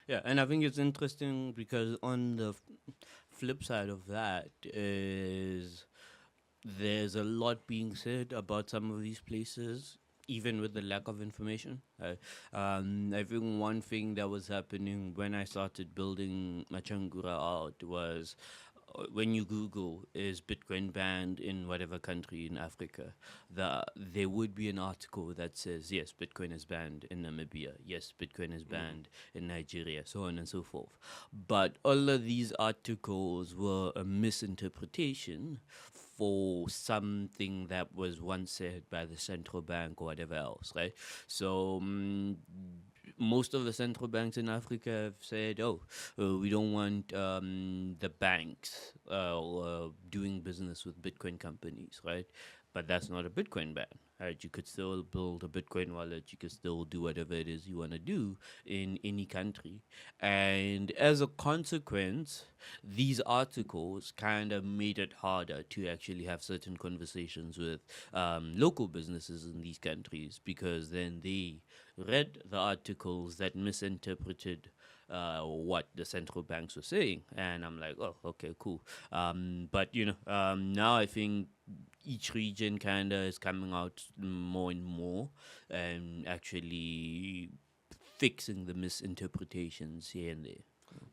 Yeah, and I think it's interesting because on the flip side of that is there's a lot being said about some of these places, even with the lack of information. I think one thing that was happening when I started building Machankura out was when you Google is Bitcoin banned in whatever country in Africa, there would be an article that says yes, Bitcoin is banned in Namibia, yes, Bitcoin is banned in Nigeria, so on and so forth. But all of these articles were a misinterpretation for something that was once said by the central bank or whatever else, right? So most of the central banks in Africa have said, "Oh, we don't want the banks doing business with Bitcoin companies," right? But that's not a Bitcoin ban, right? You could still build a Bitcoin wallet. You could still do whatever it is you want to do in any country. And as a consequence, these articles kind of made it harder to actually have certain conversations with local businesses in these countries because then they read the articles that misinterpreted what the central banks were saying, and I'm like, oh, okay, cool. But now I think each region kind of is coming out more and more and actually fixing the misinterpretations here and there.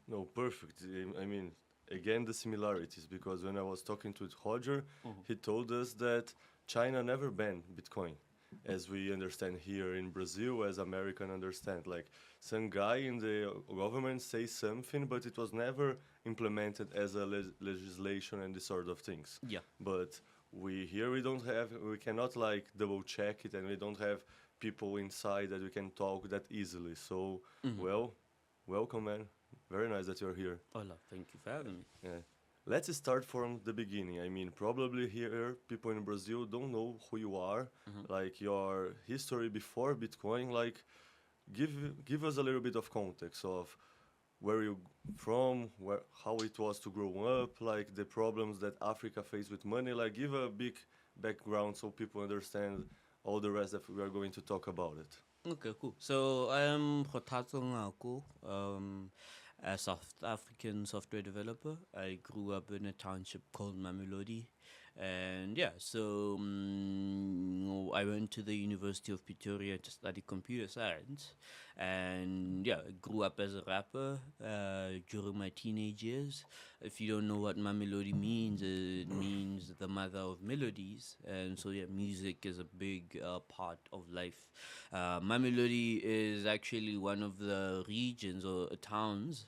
No, perfect. I mean, again, the similarities, because when I was talking to Roger, he told us that China never banned Bitcoin, as we understand here in Brazil, as American understand. Like, some guy in the government say something, but it was never implemented as a legislation and this sort of things. Yeah. But we cannot like double check it, and we don't have people inside that we can talk that easily. So, well, welcome, man. Very nice that you're here. Hola, thank you for having me. Yeah. Let's start from the beginning. I mean, probably here people in Brazil don't know who you are, like your history before Bitcoin. Like, give us a little bit of context of where you from, how it was to grow up, like the problems that Africa faced with money. Like, give a big background so people understand all the rest that we are going to talk about it. Okay, cool. So I'm Kgothatso Ngako, a South African software developer. I grew up in a township called Mamelodi. And yeah, so I went to the University of Pretoria to study computer science. And yeah, I grew up as a rapper during my teenage years. If you don't know what Mamelodi means, it means the mother of melodies. And so yeah, music is a big part of life. Mamelodi is actually one of the regions or towns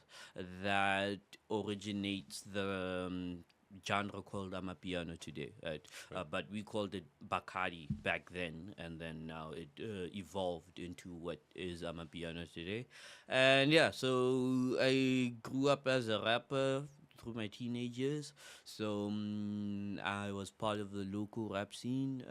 that originates the genre called Amapiano today, right? But we called it Bakari back then, and then now it evolved into what is Amapiano today. And yeah, so I grew up as a rapper through my teenage years. So I was part of the local rap scene.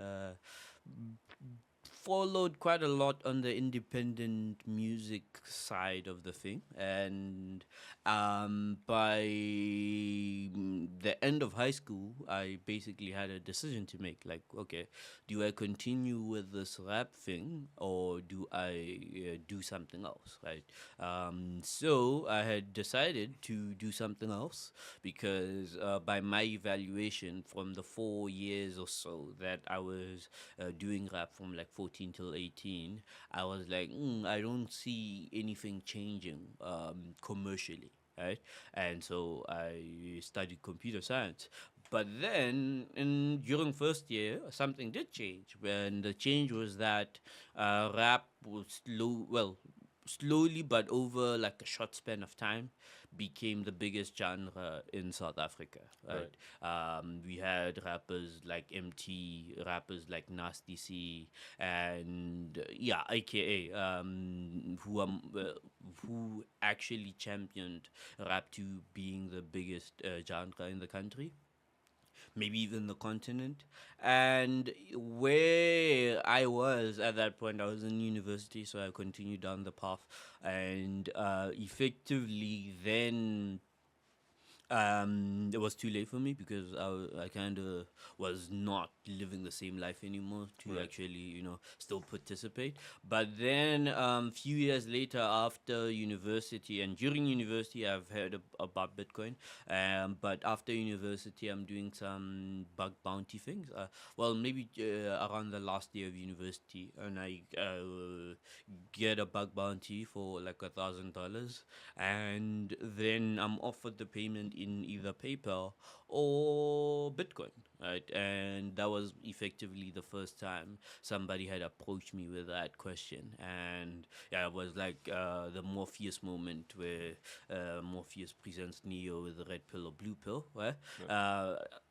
Followed quite a lot on the independent music side of the thing, and by the end of high school, I basically had a decision to make. Like, okay, do I continue with this rap thing or do I do something else, right? So I had decided to do something else because by my evaluation from the 4 years or so that I was doing rap from like 14 till 18, I was like, I don't see anything changing commercially, right? And so I studied computer science. But then, during first year, something did change. And the change was that rap was slowly, but over like a short span of time, became the biggest genre in South Africa. Right? We had rappers like MT, rappers like Nasty C, and yeah, AKA, who actually championed rap to being the biggest genre in the country, maybe even the continent. And where I was at that point, I was in university, so I continued down the path, and effectively then It was too late for me because I kind of was not living the same life anymore to Right. actually, still participate. But then, few years later, after university and during university, I've heard about Bitcoin. But after university, I'm doing some bug bounty things. Well, maybe around the last year of university, and I get a bug bounty for like $1,000, and then I'm offered the payment in either PayPal or Bitcoin, right? And that was effectively the first time somebody had approached me with that question, and yeah, it was like the Morpheus moment where Morpheus presents Neo with the red pill or blue pill, right?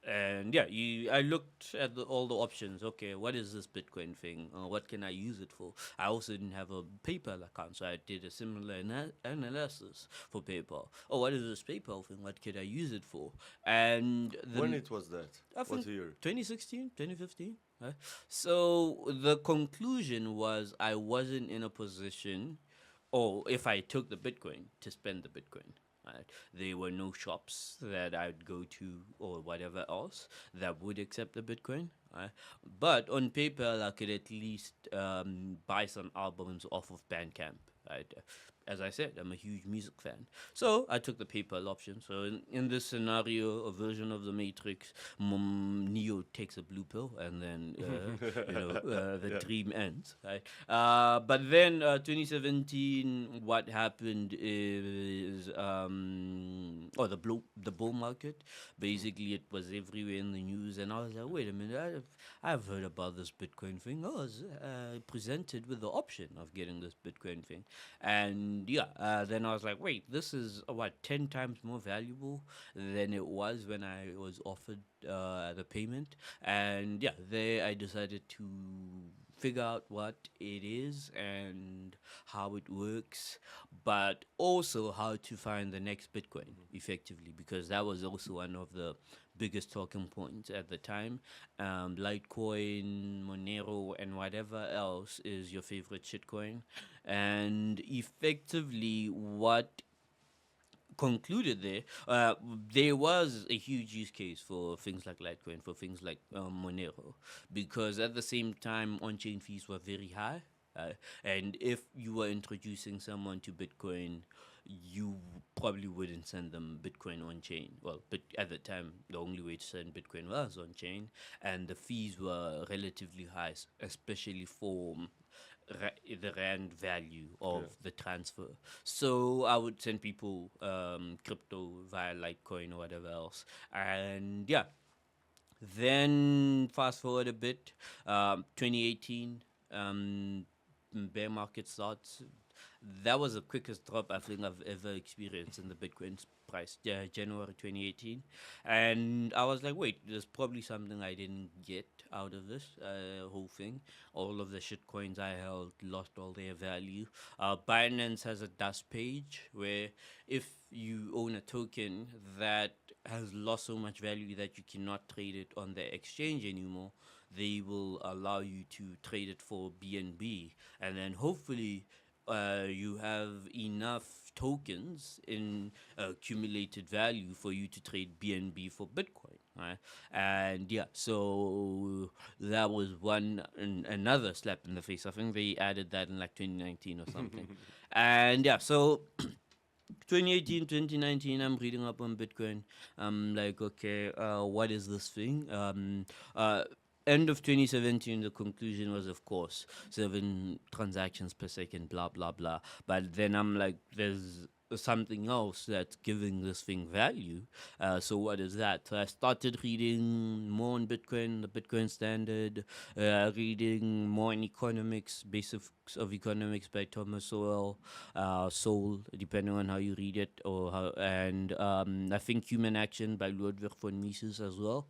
And yeah, I looked at all the options. Okay, what is this Bitcoin thing? What can I use it for? I also didn't have a PayPal account, so I did a similar analysis for PayPal. Oh, what is this PayPal thing? What could I use it for? And When it was that? I What think year? 2016, 2015. Right? So the conclusion was I wasn't in a position, or if I took the Bitcoin, to spend the Bitcoin. Right? There were no shops that I'd go to or whatever else that would accept the Bitcoin. Right? But on PayPal, I could at least buy some albums off of Bandcamp. Right? As I said, I'm a huge music fan. So I took the PayPal option. So in this scenario, a version of the Matrix, Neo takes a blue pill, and then the Yeah. dream ends. Right? But then 2017, what happened is the bull market. Basically, it was everywhere in the news, and I was like, wait a minute, I've heard about this Bitcoin thing. I was presented with the option of getting this Bitcoin thing, and yeah, then I was like, wait, this is 10 times more valuable than it was when I was offered the payment, and yeah, there I decided to figure out what it is and how it works, but also how to find the next Bitcoin effectively, because that was also one of the biggest talking points at the time. Litecoin, Monero, and whatever else is your favorite shitcoin. And effectively, what concluded there was a huge use case for things like Litecoin, for things like Monero, because at the same time, on-chain fees were very high. And if you were introducing someone to Bitcoin, you probably wouldn't send them Bitcoin on chain. Well, but at the time, the only way to send Bitcoin was on chain, and the fees were relatively high, especially for the rand value of the transfer. So I would send people crypto via Litecoin or whatever else, and yeah. Then fast forward a bit, 2018, bear market starts. That was the quickest drop I think I've ever experienced in the Bitcoin price, January 2018. And I was like, wait, there's probably something I didn't get out of this whole thing. All of the shit coins I held lost all their value. Binance has a dust page where if you own a token that has lost so much value that you cannot trade it on the exchange anymore, they will allow you to trade it for BNB, and then hopefully you have enough tokens in accumulated value for you to trade BNB for Bitcoin, right? And yeah, so that was another slap in the face. I think they added that in like 2019 or something. And yeah, so 2018, 2019, I'm reading up on Bitcoin. I'm like, okay, what is this thing? End of 2017, the conclusion was, of course, 7 transactions per second, blah, blah, blah. But then I'm like, there's something else that's giving this thing value. So what is that? So I started reading more on Bitcoin, the Bitcoin Standard, reading more in economics, basics of economics by Thomas Sowell, depending on how you read it, and I think Human Action by Ludwig von Mises as well.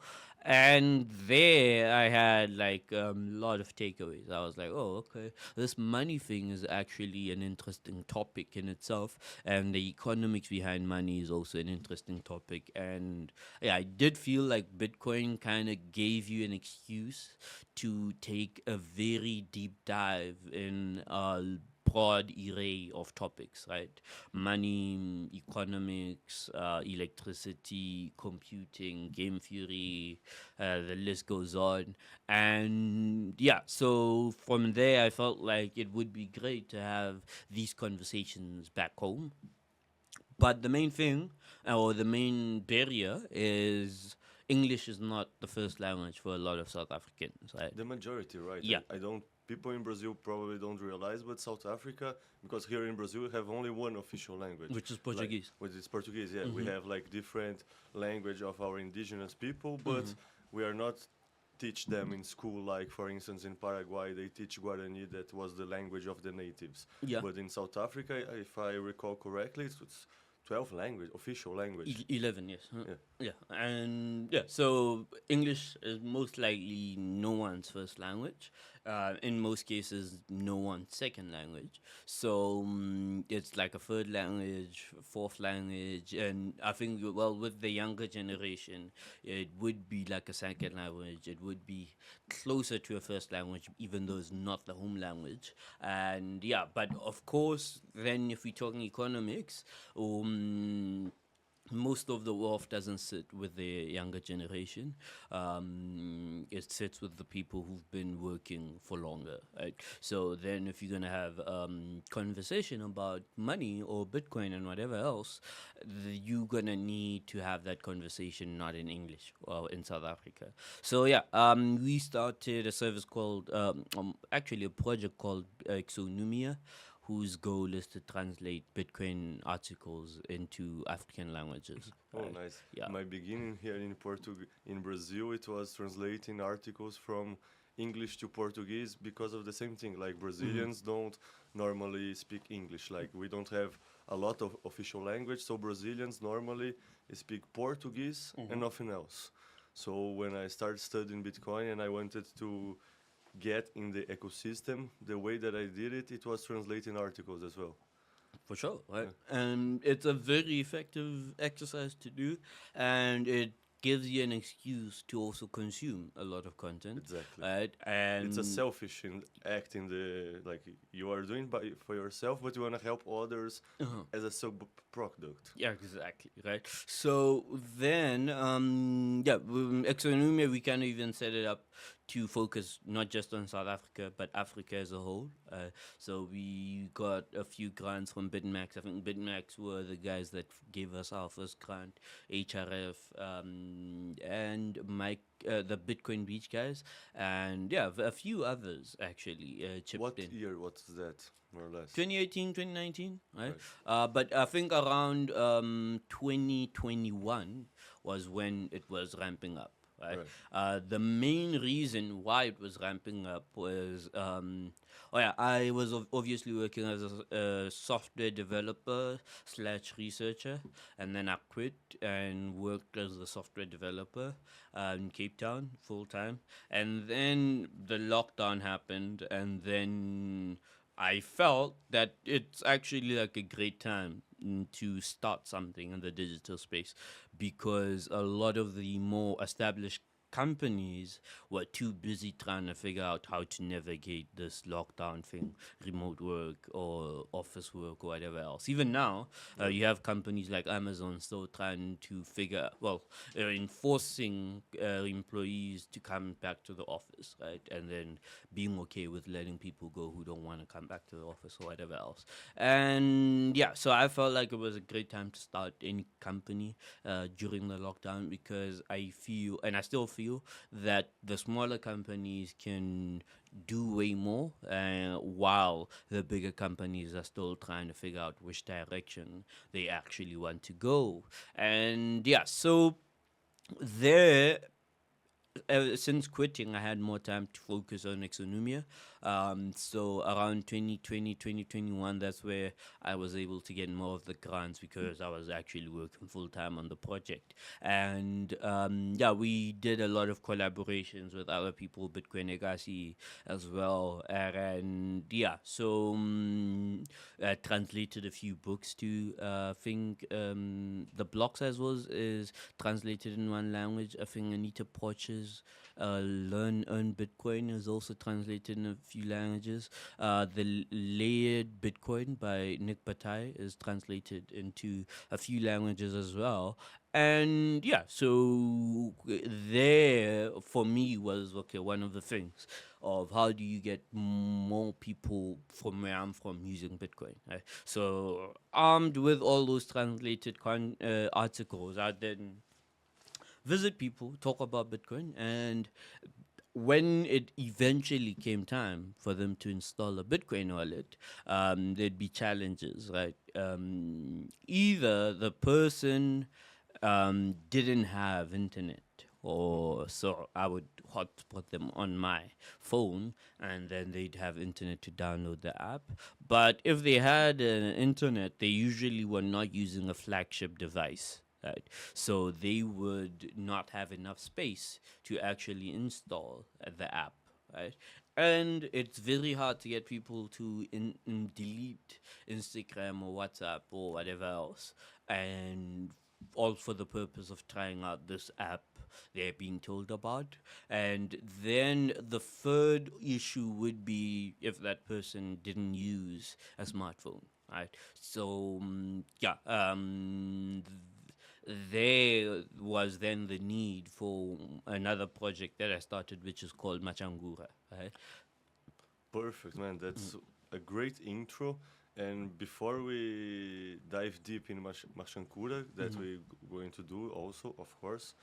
And there I had like a lot of takeaways. I was like, oh, okay, this money thing is actually an interesting topic in itself, and the economics behind money is also an interesting topic. And yeah, I did feel like Bitcoin kind of gave you an excuse to take a very deep dive in broad array of topics, right? Money, economics, electricity, computing, game theory, the list goes on. And yeah, so from there, I felt like it would be great to have these conversations back home. But the main thing, or the main barrier, is English is not the first language for a lot of South Africans, right? The majority, right? Yeah. I don't. People in Brazil probably don't realize, but South Africa, because here in Brazil we have only one official language, Which is Portuguese. Which is Portuguese. Yeah, we have like different language of our indigenous people, but we are not teach them in school. Like for instance, in Paraguay, they teach Guarani, that was the language of the natives. Yeah. But in South Africa, if I recall correctly, it's 12 language, official language. 11, yes. Yeah. Yeah, and yeah, so English is most likely no one's first language. In most cases, no one's second language. So it's like a third language, fourth language, and I think, well, with the younger generation, it would be like a second language. It would be closer to a first language, even though it's not the home language. And yeah, but of course, then if we're talking economics, most of the wealth doesn't sit with the younger generation. It sits with the people who've been working for longer, right? So then if you're going to have conversation about money or Bitcoin and whatever else, you're going to need to have that conversation not in English or in South Africa. So yeah, we started a service called, actually a project called Exonumia, whose goal is to translate Bitcoin articles into African languages. Oh, nice. Yeah. My beginning here in Brazil, it was translating articles from English to Portuguese because of the same thing. Like Brazilians don't normally speak English. Like we don't have a lot of official language, so Brazilians normally speak Portuguese and nothing else. So when I started studying Bitcoin and I wanted to get in the ecosystem, the way that I did it, it was translating articles as well. For sure, right? And it's a very effective exercise to do, and it gives you an excuse to also consume a lot of content. Exactly. Right? And it's a selfish act in the, like, you are doing for yourself, but you want to help others as a sub-product. Yeah, exactly, right? So then, Exonumia, we can even set it up to focus not just on South Africa, but Africa as a whole. So we got a few grants from BitMax. I think BitMax were the guys that gave us our first grant, HRF, and Mike, the Bitcoin Beach guys, and yeah, a few others actually chipped What in. year? What's that, more or less? 2018, 2019, right? But I think around 2021 was when it was ramping up. Right. The main reason why it was ramping up was, I was obviously working as a software developer / researcher, and then I quit and worked as a software developer in Cape Town full time, and then the lockdown happened, and then I felt that it's actually like a great time to start something in the digital space, because a lot of the more established companies were too busy trying to figure out how to navigate this lockdown thing, remote work or office work or whatever else. Even now, you have companies like Amazon still trying to enforcing employees to come back to the office, right? And then being okay with letting people go who don't want to come back to the office or whatever else. And yeah, so I felt like it was a great time to start any company during the lockdown, because I feel, and I still feel, that the smaller companies can do way more, while the bigger companies are still trying to figure out which direction they actually want to go. And yeah, so there, since quitting, I had more time to focus on Exonumia. So around 2020, 2021, that's where I was able to get more of the grants, because I was actually working full time on the project. And we did a lot of collaborations with other people, Bitcoin Legacy as well. And yeah, so I translated a few books too. I think The Block Size is translated in one language. I think Anita Porcher's Learn Earn Bitcoin is also translated in a few few languages. The Layered Bitcoin by Nick Batai is translated into a few languages as well. And yeah, so there for me was okay, one of the things of how do you get more people from where I'm from using Bitcoin. Right? So armed with all those translated articles, I then visit people, talk about Bitcoin, and when it eventually came time for them to install a Bitcoin wallet, there'd be challenges, right? Either the person didn't have internet, or so I would hotspot them on my phone, and then they'd have internet to download the app. But if they had internet, they usually were not using a flagship device. Right. So they would not have enough space to actually install the app, right? And it's very hard to get people to delete Instagram or WhatsApp or whatever else, and all for the purpose of trying out this app they're being told about. And then the third issue would be if that person didn't use a smartphone, right? So there was then the need for another project that I started, which is called Machankura. Right? Perfect, man. That's a great intro. And before we dive deep in Machankura, that we're going to do also, of course,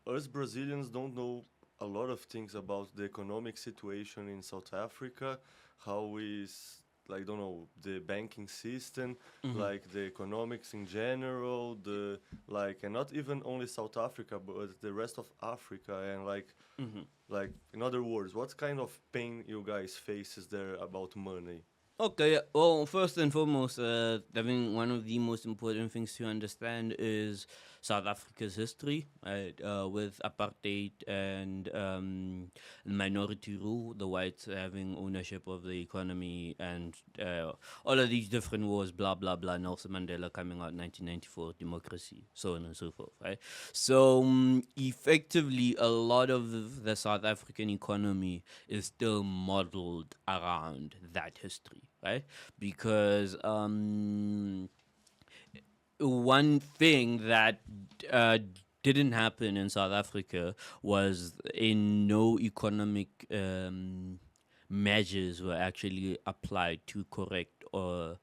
us Brazilians don't know a lot of things about the economic situation in South Africa, how is like don't know the banking system, like the economics in general, the like, and not even only South Africa, but the rest of Africa, and like in other words, what kind of pain you guys faces there about money? Okay, well, first and foremost, I think one of the most important things to understand is South Africa's history, right? With apartheid and minority rule, the whites having ownership of the economy, and all of these different wars, blah, blah, blah. Nelson Mandela coming out 1994, democracy, so on and so forth, right? So, effectively, a lot of the South African economy is still modeled around that history, right? Because one thing that didn't happen in South Africa was in no economic measures were actually applied to correct or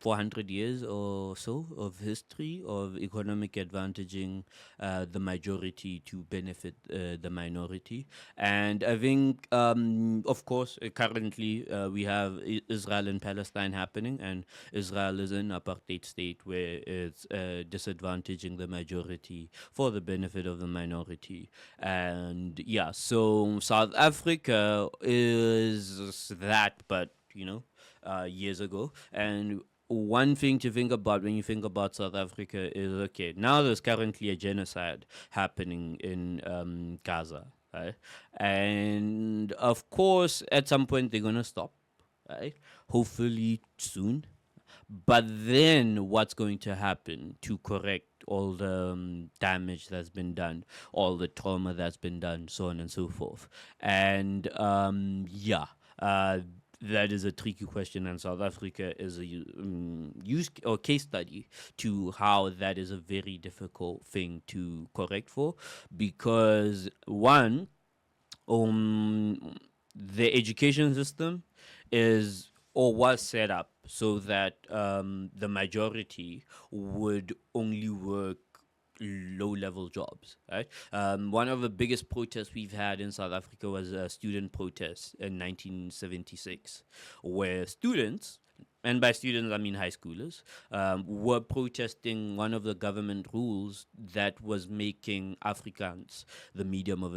400 years or so of history of economic advantaging the majority to benefit the minority. And I think, of course, currently we have Israel and Palestine happening, and Israel is an apartheid state where it's disadvantaging the majority for the benefit of the minority. And yeah, so South Africa is that, but years ago. And one thing to think about when you think about South Africa is okay, now there's currently a genocide happening in Gaza, right? And of course, at some point, they're going to stop, right? Hopefully soon. But then what's going to happen to correct all the damage that's been done, all the trauma that's been done, so on and so forth? And that is a tricky question, and South Africa is a use or case study to how that is a very difficult thing to correct for, because one, the education system is or was set up so that the majority would only work low-level jobs, right? One of the biggest protests we've had in South Africa was a student protest in 1976, where students, and by students I mean high schoolers, were protesting one of the government rules that was making Afrikaans the medium of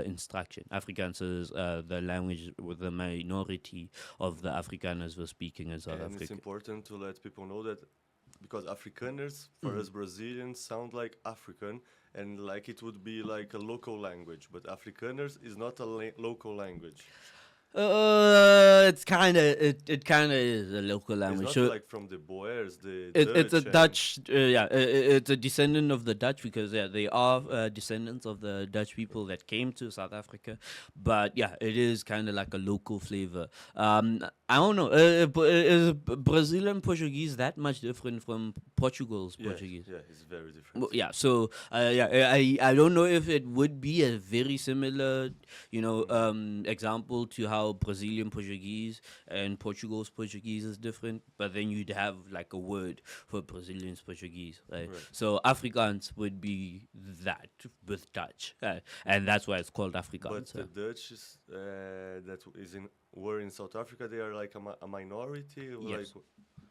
instruction. Afrikaans is the language with the minority of the Afrikaners were speaking in South And Africa. it's important to let people know that because Afrikaners for us Brazilians sound like African and like it would be like a local language, but Afrikaners is not a local language. It kind of is a local It's language. not So like from the Boers, the it's a Dutch, and Dutch, it's a descendant of the Dutch because they are descendants of the Dutch people that came to South Africa. But yeah, it is kind of like a local flavor. I don't know. Is Brazilian Portuguese that much different from Portugal's yeah, Portuguese? yeah, it's very different. Well, yeah, so I don't know if it would be a very similar, example to how Brazilian Portuguese and Portugal's Portuguese is different, but then you'd have like a word for Brazilian's Portuguese, right? Right. So Afrikaans would be that with Dutch, and that's why it's called But Afrikaans. the Dutch that is in were in South Africa, they are like a minority, like Yes.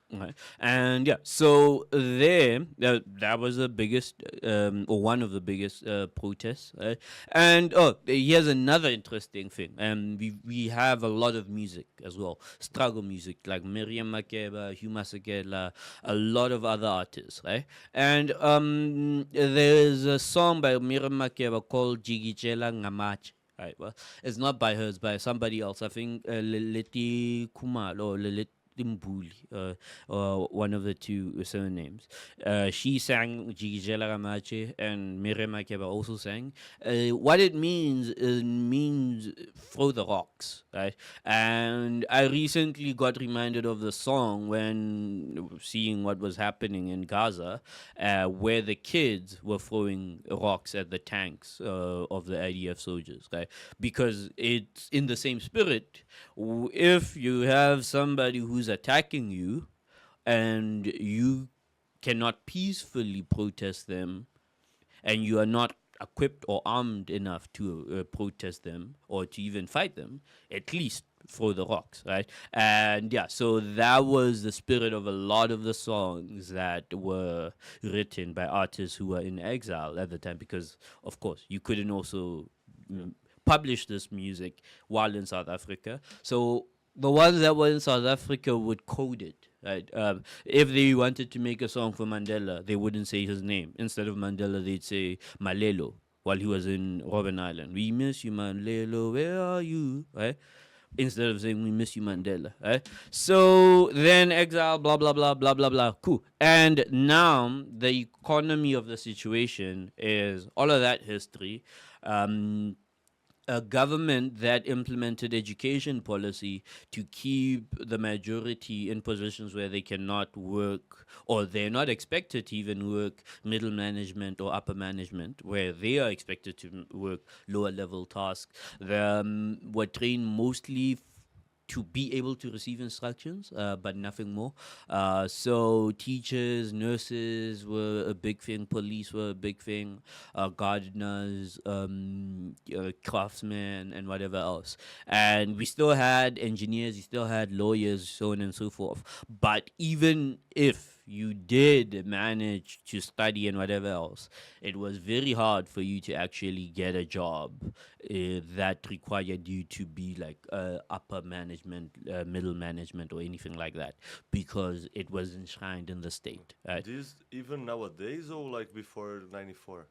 Right. And yeah, so there, that was the biggest, or one of the biggest protests. Right? And here's another interesting thing. And we have a lot of music as well, struggle music like Miriam Makeba, Hugh Masekela, a lot of other artists, right? And there's a song by Miriam Makeba called Jigichela Ngamache. Right. Well, it's not by her; it's by somebody else. I think Leleti Kumal or Leleti Mbuli, one of the two surnames. She sang Gigela Ramache and Miriam Makeba also sang. What it means throw the rocks, right? And I recently got reminded of the song when seeing what was happening in Gaza, where the kids were throwing rocks at the tanks of the IDF soldiers, right? Because it's in the same spirit. If you have somebody who's attacking you and you cannot peacefully protest them and you are not equipped or armed enough to protest them or to even fight them, at least throw the rocks, right? And yeah, so that was the spirit of a lot of the songs that were written by artists who were in exile at the time, because of course you couldn't also publish this music while in South Africa. So the ones that were in South Africa would code it. Right? If they wanted to make a song for Mandela, they wouldn't say his name. Instead of Mandela, they'd say Malelo while he was in Robben Island. We miss you, Malelo. Where are you? Right? Instead of saying we miss you, Mandela. Right? So then exile, blah blah blah blah blah blah. Cool. And now the economy of the situation is all of that history. A government that implemented education policy to keep the majority in positions where they cannot work or they're not expected to even work middle management or upper management, where they are expected to work lower level tasks. Were trained mostly to be able to receive instructions, but nothing more. So teachers, nurses were a big thing. Police were a big thing. Gardeners, craftsmen, and whatever else. And we still had engineers. We still had lawyers, so on and so forth. But even if you did manage to study and whatever else, it was very hard for you to actually get a job that required you to be like upper management, middle management, or anything like that, because it was enshrined in the state. Right? this even nowadays or like before '94.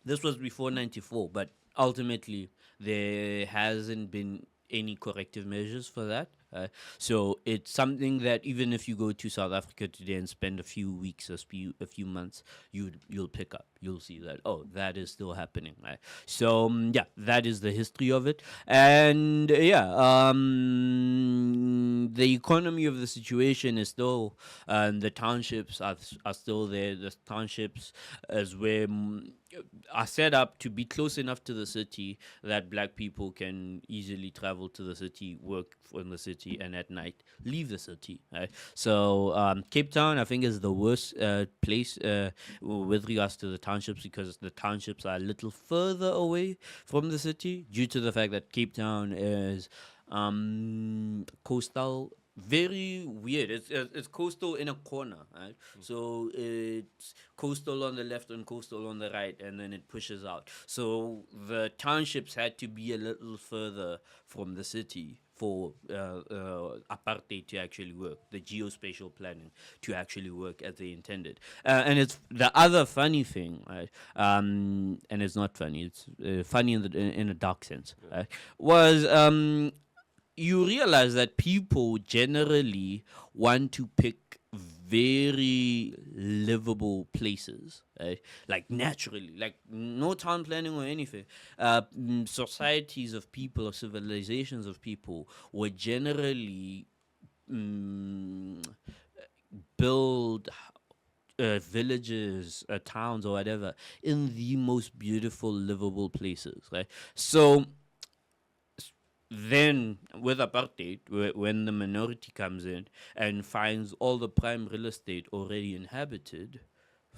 This was before '94, but ultimately there hasn't been any corrective measures for that. So it's something that even if you go to South Africa today and spend a few weeks, a few months, you'll pick up. You'll see that that is still happening. Right? So yeah, that is the history of it, and the economy of the situation is still, the townships are still there. The townships is where are set up to be close enough to the city that black people can easily travel to the city, work in the city, and at night leave the city. Right? So Cape Town, I think, is the worst place with regards to the townships, because the townships are a little further away from the city due to the fact that Cape Town is coastal. Very weird. It's coastal in a corner, right? So it's coastal on the left and coastal on the right, and then it pushes out. So the townships had to be a little further from the city for apartheid to actually work, the geospatial planning to actually work as they intended. And it's the other funny thing, right? And it's not funny; it's funny in a dark sense. Right? Was you realize that people generally want to pick very livable places, right? Like naturally, like no town planning or anything. Societies of people or civilizations of people were generally mm, build villages, towns, or whatever in the most beautiful, livable places, right? So then with apartheid, when the minority comes in and finds all the prime real estate already inhabited,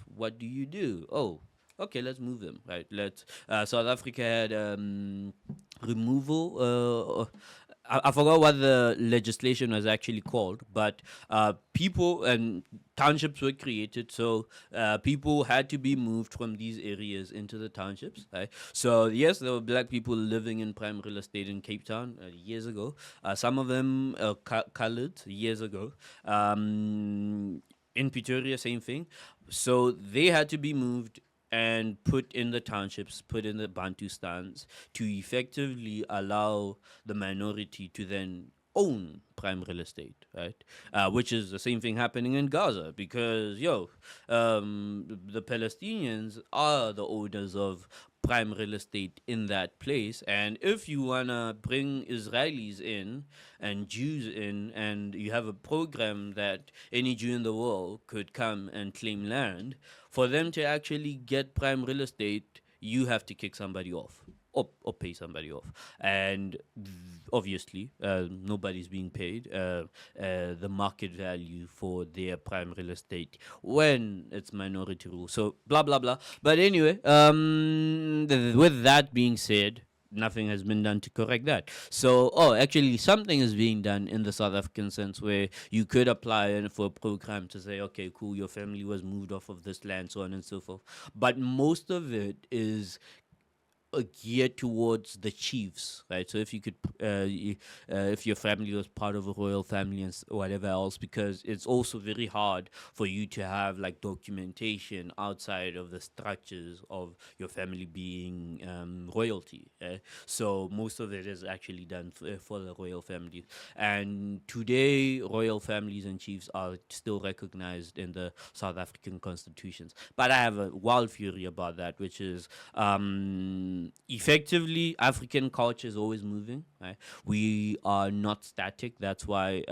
what do? Oh, okay, let's move them, right? Let's. South Africa had removal. I forgot what the legislation was actually called, but people and townships were created, so people had to be moved from these areas into the townships. Right? So yes, there were black people living in prime real estate in Cape Town years ago. Some of them colored years ago. In Pretoria, same thing. So they had to be moved and put in the townships, put in the Bantustans to effectively allow the minority to then own prime real estate, right? Which is the same thing happening in Gaza because, the Palestinians are the owners of prime real estate in that place. And if you want to bring Israelis in and Jews in, and you have a program that any Jew in the world could come and claim land, for them to actually get prime real estate, you have to kick somebody off. Or pay somebody off, and obviously nobody's being paid the market value for their prime real estate when it's minority rule. So blah blah blah. But anyway, with that being said, nothing has been done to correct that. So, actually, something is being done in the South African sense where you could apply for a program to say, okay, cool, your family was moved off of this land, so on and so forth. But most of it is geared towards the chiefs, right? So if you could, if your family was part of a royal family and whatever else, because it's also very hard for you to have like documentation outside of the structures of your family being royalty. So most of it is actually done for the royal families. And today, royal families and chiefs are still recognized in the South African constitutions. But I have a wild theory about that, which is effectively African culture is always moving, right? We are not static. That's why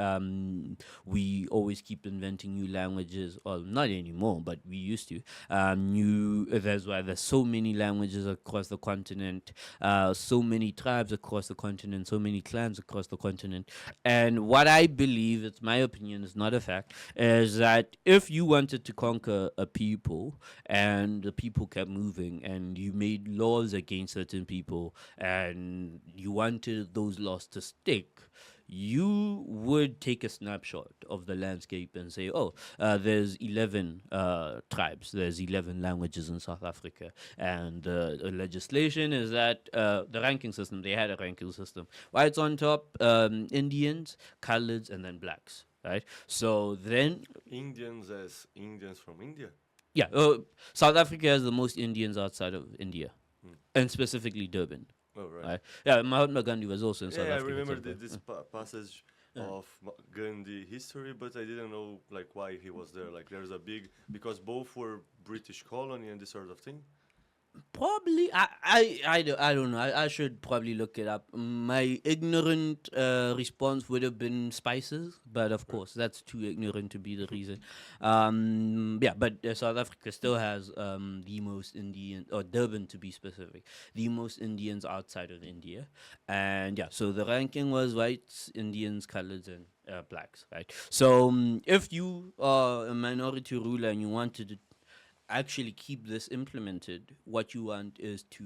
we always keep inventing new languages. Well, not anymore, but we used to. That's why there's so many languages across the continent, so many tribes across the continent, so many clans across the continent. And what I believe, it's my opinion, it's not a fact, is that if you wanted to conquer a people and the people kept moving and you made laws against certain people and you wanted those laws to stick, you would take a snapshot of the landscape and say, there's 11 tribes, there's 11 languages in South Africa. And the legislation is that the ranking system, they had a ranking system. Whites on top, Indians, coloreds, and then blacks, right? So then... Indians as Indians from India? Yeah, South Africa has the most Indians outside of India, and specifically Durban. Oh, right. Right. Yeah, Mahatma Gandhi was also in South Yeah, I Africa. remember this passage of Gandhi history, but I didn't know like why he was there. Like there's a big, because both were British colony and this sort of thing. Probably, I don't know. I should probably look it up. My ignorant response would have been spices, but of course, that's too ignorant to be the reason. Yeah, but South Africa still has the most Indian, or Durban to be specific, the most Indians outside of India. And yeah, so the ranking was whites, Indians, coloreds, and blacks, right? So if you are a minority ruler and you wanted to actually keep this implemented, what you want is to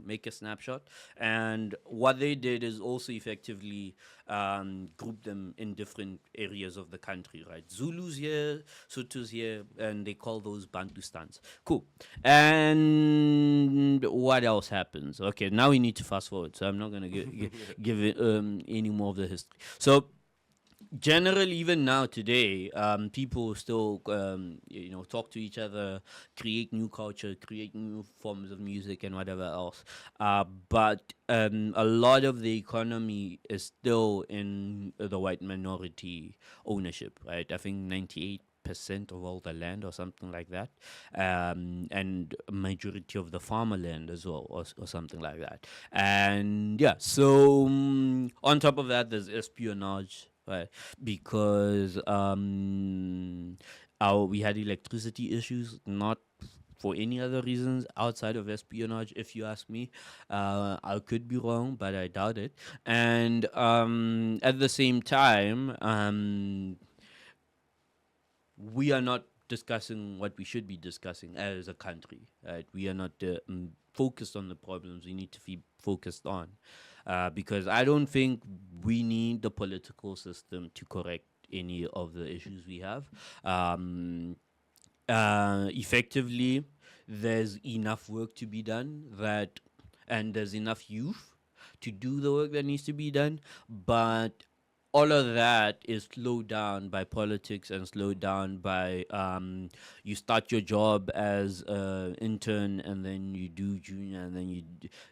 make a snapshot. And what they did is also effectively group them in different areas of the country, right? Zulus here, Sotus here, and they call those Bantustans. Cool. And what else happens? Okay, now we need to fast forward, so I'm not gonna give it any more of the history. So generally, even now today, people still talk to each other, create new culture, create new forms of music and whatever else, but a lot of the economy is still in the white minority ownership, right? I think 98% of all the land or something like that, and a majority of the farmerland as well, or something like that. And yeah, so on top of that, there's espionage, right? Because we had electricity issues, not for any other reasons outside of espionage, if you ask me. I could be wrong, but I doubt it. And at the same time, we are not discussing what we should be discussing as a country, right? We are not focused on the problems we need to be focused on. Because I don't think we need the political system to correct any of the issues we have. Effectively, there's enough work to be done and there's enough youth to do the work that needs to be done, but all of that is slowed down by politics and slowed down by you start your job as an intern, and then you do junior, and then you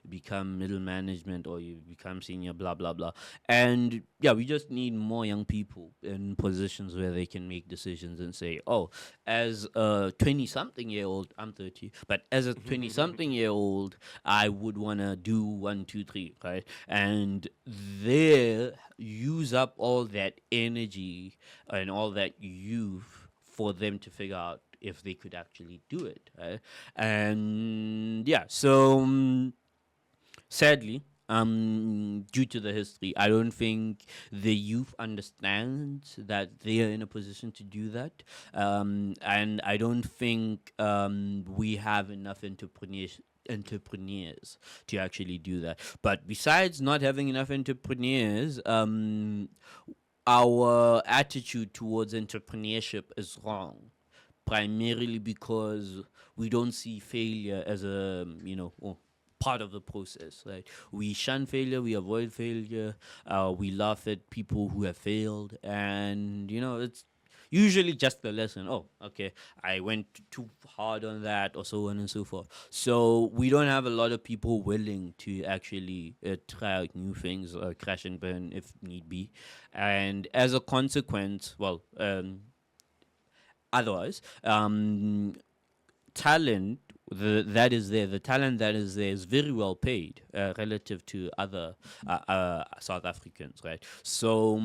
become middle management, or you become senior, blah blah blah. And yeah, we just need more young people in positions where they can make decisions and say, oh, as a 20 something year old, I'm 30, but as a 20 something year old, I would want to do 1 2 3, right? And there use up all that energy and all that youth for them to figure out if they could actually do it, right? And yeah, so sadly, due to the history, I don't think the youth understands that they are in a position to do that, and I don't think we have enough entrepreneurs to actually do that. But besides not having enough entrepreneurs, our attitude towards entrepreneurship is wrong, primarily because we don't see failure as a part of the process. Right? We shun failure, we avoid failure, we laugh at people who have failed, and it's usually just the lesson. Oh, okay, I went too hard on that, or so on and so forth. So we don't have a lot of people willing to actually try out new things, crash and burn if need be. And as a consequence, well, otherwise, talent that is there, the talent that is there is very well paid relative to other South Africans, right? So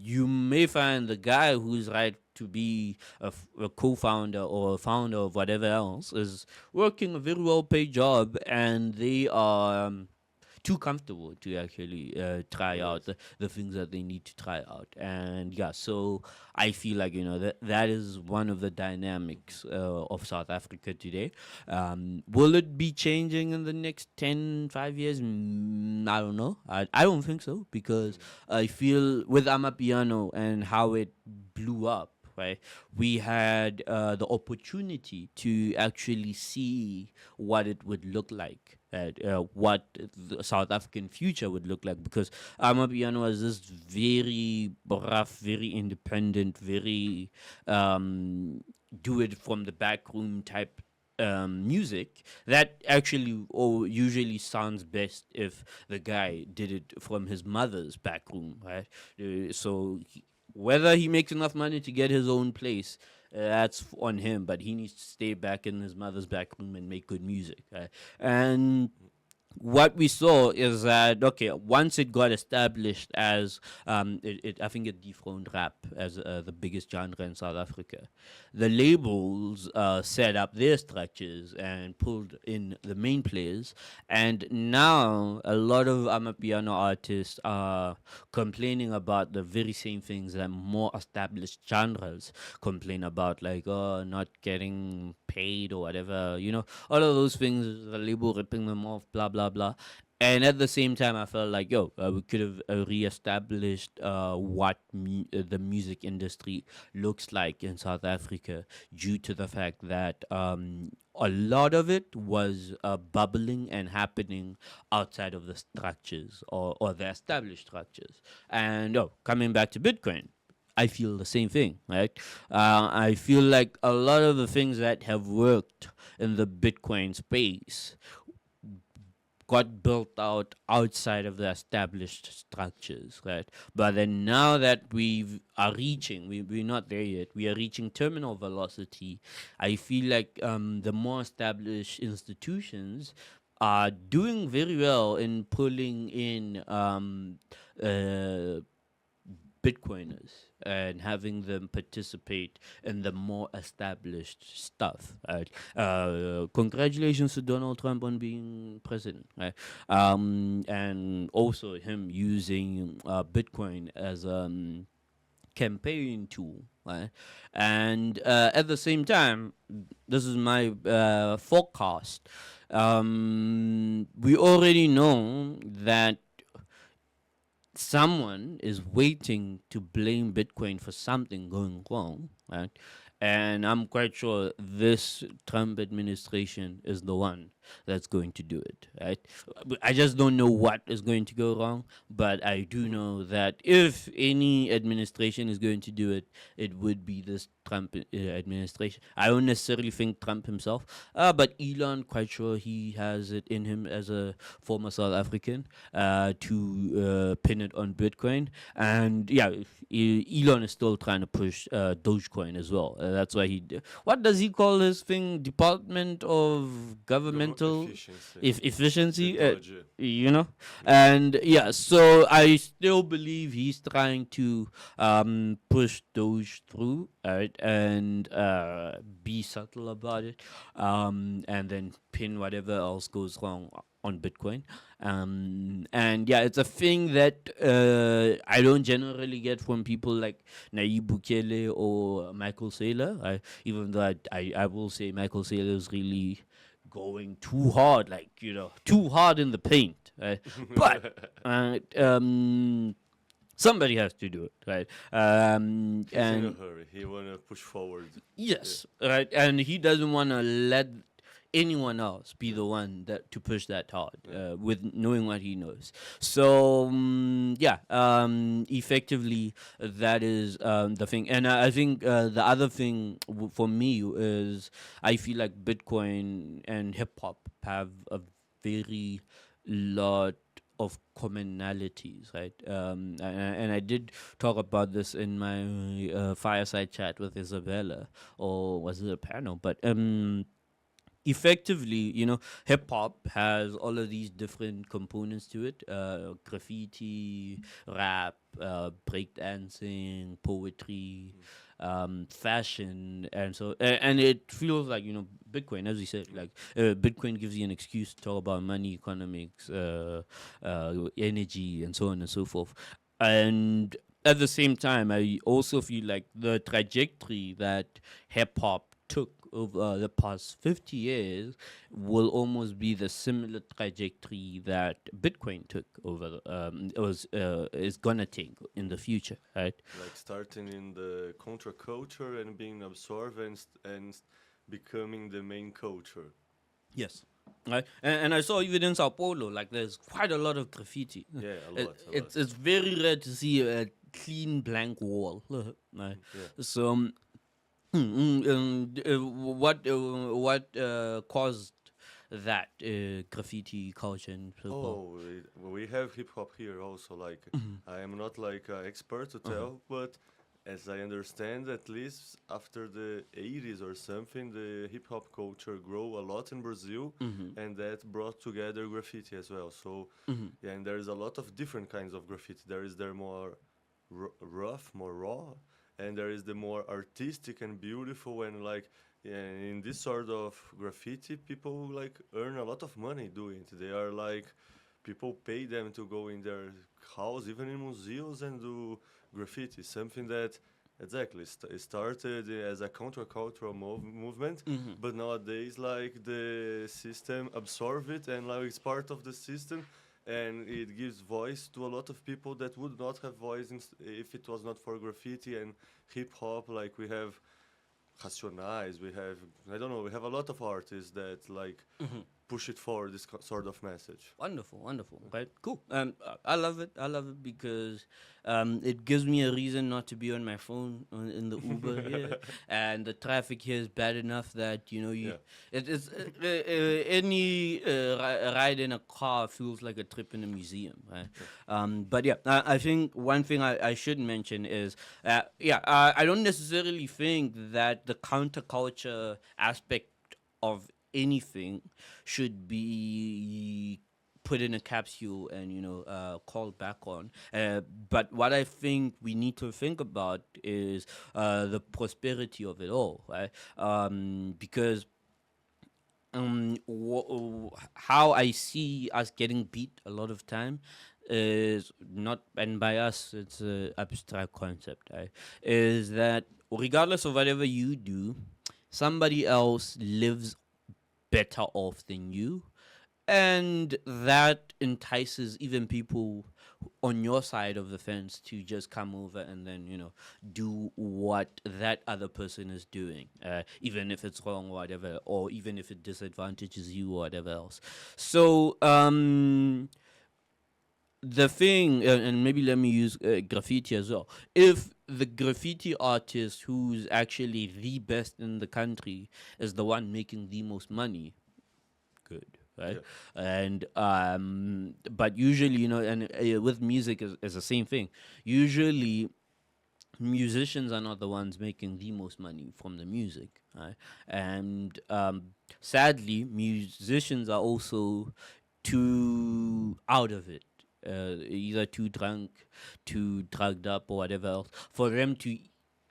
you may find the guy who's right to be a co-founder or a founder of whatever else is working a very well paid job, and they are too comfortable to actually try out the things that they need to try out. And yeah, so I feel like that is one of the dynamics of South Africa today. Will it be changing in the next 5 years? I don't know. I don't think so, because I feel with Amapiano and how it blew up, right? We had the opportunity to actually see what it would look like, what the South African future would look like, because Amapiano was this very rough, very independent, very do it from the back room type music that actually usually sounds best if the guy did it from his mother's back room, right? So whether he makes enough money to get his own place, that's on him, but he needs to stay back in his mother's back room and make good music. Right? And what we saw is that, okay, once it got established as I think it dethroned rap as the biggest genre in South Africa. The labels set up their structures and pulled in the main players, and now a lot of Amapiano artists are complaining about the very same things that more established genres complain about, like, oh, not getting paid or whatever, all of those things, the label ripping them off, blah blah blah. And at the same time, I felt like, we could have re-established what the music industry looks like in South Africa, due to the fact that a lot of it was bubbling and happening outside of the structures, or the established structures. And coming back to Bitcoin, I feel the same thing, right? I feel like a lot of the things that have worked in the Bitcoin space got built out outside of the established structures, right? But then now that we're not there yet, we are reaching terminal velocity. I feel like the more established institutions are doing very well in pulling in Bitcoiners and having them participate in the more established stuff. Right? Congratulations to Donald Trump on being president, right? And also him using Bitcoin as a campaign tool, right? And at the same time, this is my forecast. We already know that someone is waiting to blame Bitcoin for something going wrong, right? And I'm quite sure this Trump administration is the one that's going to do it, right? I just don't know what is going to go wrong, but I do know that if any administration is going to do it, it would be this Trump administration. I don't necessarily think Trump himself, but Elon, quite sure he has it in him as a former South African to pin it on Bitcoin. And yeah, Elon is still trying to push Dogecoin as well. That's why what does he call this thing? Department of Governmental Efficiency. And yeah, so I still believe he's trying to push Doge through, right, and be subtle about it, and then pin whatever else goes wrong on Bitcoin. And yeah, it's a thing that I don't generally get from people like Nayib Bukele or Michael Saylor. Even though I will say Michael Saylor is really going too hard, like, too hard in the paint. Right? But somebody has to do it, right? He's in a hurry. He wanna push forward. Yes, right, and he doesn't want to let anyone else be the one that to push that hard, with knowing what he knows. So effectively that is the thing. And I think the other thing for me is I feel like Bitcoin and hip hop have a very lot of commonalities, right? And I did talk about this in my fireside chat with Isabella, or was it a panel? But effectively, hip hop has all of these different components to it: graffiti, rap, breakdancing, poetry, fashion, and so and it feels like Bitcoin, as you said, like Bitcoin gives you an excuse to talk about money, economics, energy, and so on and so forth. And at the same time, I also feel like the trajectory that hip hop took over the past 50 years will almost be the similar trajectory that Bitcoin took over, is gonna take in the future, right? Like starting in the counterculture and being absorbed and becoming the main culture. Yes. Right, and I saw even in Sao Paulo, like there's quite a lot of graffiti. Yeah, a lot. It's very rare to see a clean blank wall. Right? Yeah. So, what caused that graffiti culture in Sao Paulo? We have hip hop here also. Like I am not like an expert to tell, but as I understand, at least after the 80s or something, the hip hop culture grew a lot in Brazil, and that brought together graffiti as well. So, yeah, and there is a lot of different kinds of graffiti. There is the more rough, more raw, and there is the more artistic and beautiful and like. Yeah, in this sort of graffiti, people like earn a lot of money doing it. They are like people pay them to go in their house, even in museums, and do graffiti. Something that exactly started as a countercultural movement, but nowadays like the system absorb it and like it's part of the system, and it gives voice to a lot of people that would not have voice if it was not for graffiti and hip hop. Like we have Racionais, we have I don't know, we have a lot of artists that like push it forward this sort of message. Wonderful, wonderful. Okay, cool. I love it. I love it because it gives me a reason not to be on my phone in the Uber here, and the traffic here is bad enough that it's any ride in a car feels like a trip in a museum, right? But yeah, I think one thing I should mention is I don't necessarily think that the counterculture aspect of anything should be put in a capsule and called back on. But what I think we need to think about is the prosperity of it all, right? Because how I see us getting beat a lot of time is not, and by us it's an abstract concept, right? Is that regardless of whatever you do, somebody else lives better off than you, and that entices even people on your side of the fence to just come over and then do what that other person is doing, even if it's wrong or whatever, or even if it disadvantages you or whatever else. So the thing, and maybe let me use graffiti as well. If the graffiti artist who's actually the best in the country is the one making the most money, good, right? Yeah. And but usually, and with music is the same thing. Usually musicians are not the ones making the most money from the music, right? And sadly, musicians are also too out of it, either too drunk, too drugged up, or whatever else, for them to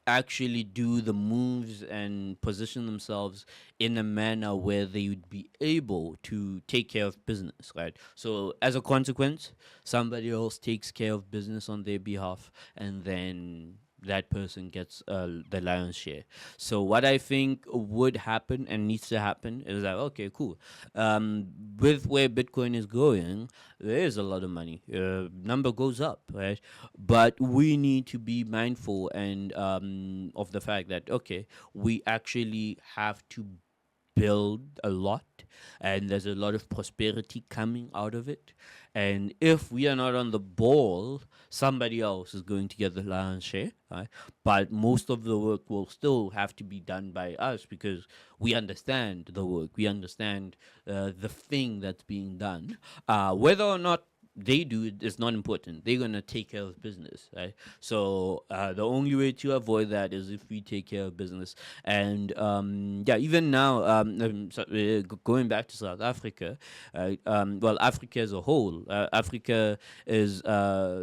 actually do the moves and position themselves in a manner where they would be able to take care of business, right? So as a consequence, somebody else takes care of business on their behalf, and then that person gets the lion's share. So what I think would happen and needs to happen is that, okay, cool. With where Bitcoin is going, there is a lot of money. Number goes up, right? But we need to be mindful and of the fact that, okay, we actually have to build a lot, and there's a lot of prosperity coming out of it. And if we are not on the ball, somebody else is going to get the lion's share, right? But most of the work will still have to be done by us because we understand the work, we understand the thing that's being done. Whether or not they do it is not important. They're gonna take care of business, right? So the only way to avoid that is if we take care of business. And even now, going back to South Africa, well, Africa as a whole, Africa is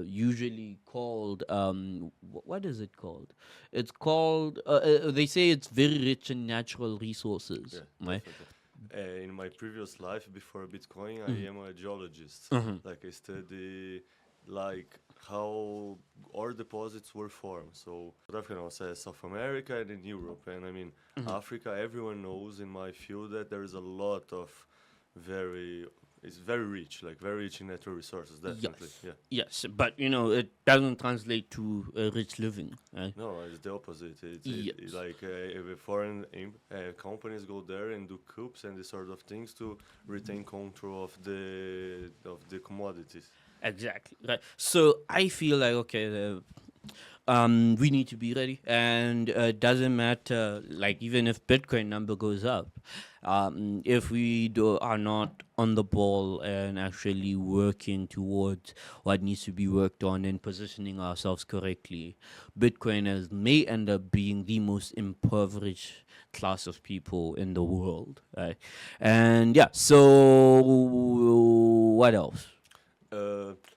usually called what is it called? It's called. They say it's very rich in natural resources, Yeah, right? definitely. In my previous life before Bitcoin, I am a geologist. Like I study like how ore deposits were formed. So South Africa says South America and in Europe. And I mean Africa, everyone knows in my field that there is a lot of it's very rich, like very rich in natural resources, definitely. Yes. Yeah. Yes, but it doesn't translate to rich living, right? No, it's the opposite. Yes. It's like if foreign companies go there and do coups and these sort of things to retain control of the commodities. Exactly. Right. So I feel like, okay, we need to be ready, and it doesn't matter. Like even if Bitcoin number goes up, if we are not on the ball and actually working towards what needs to be worked on and positioning ourselves correctly, Bitcoiners may end up being the most impoverished class of people in the world, right? And yeah, so what else?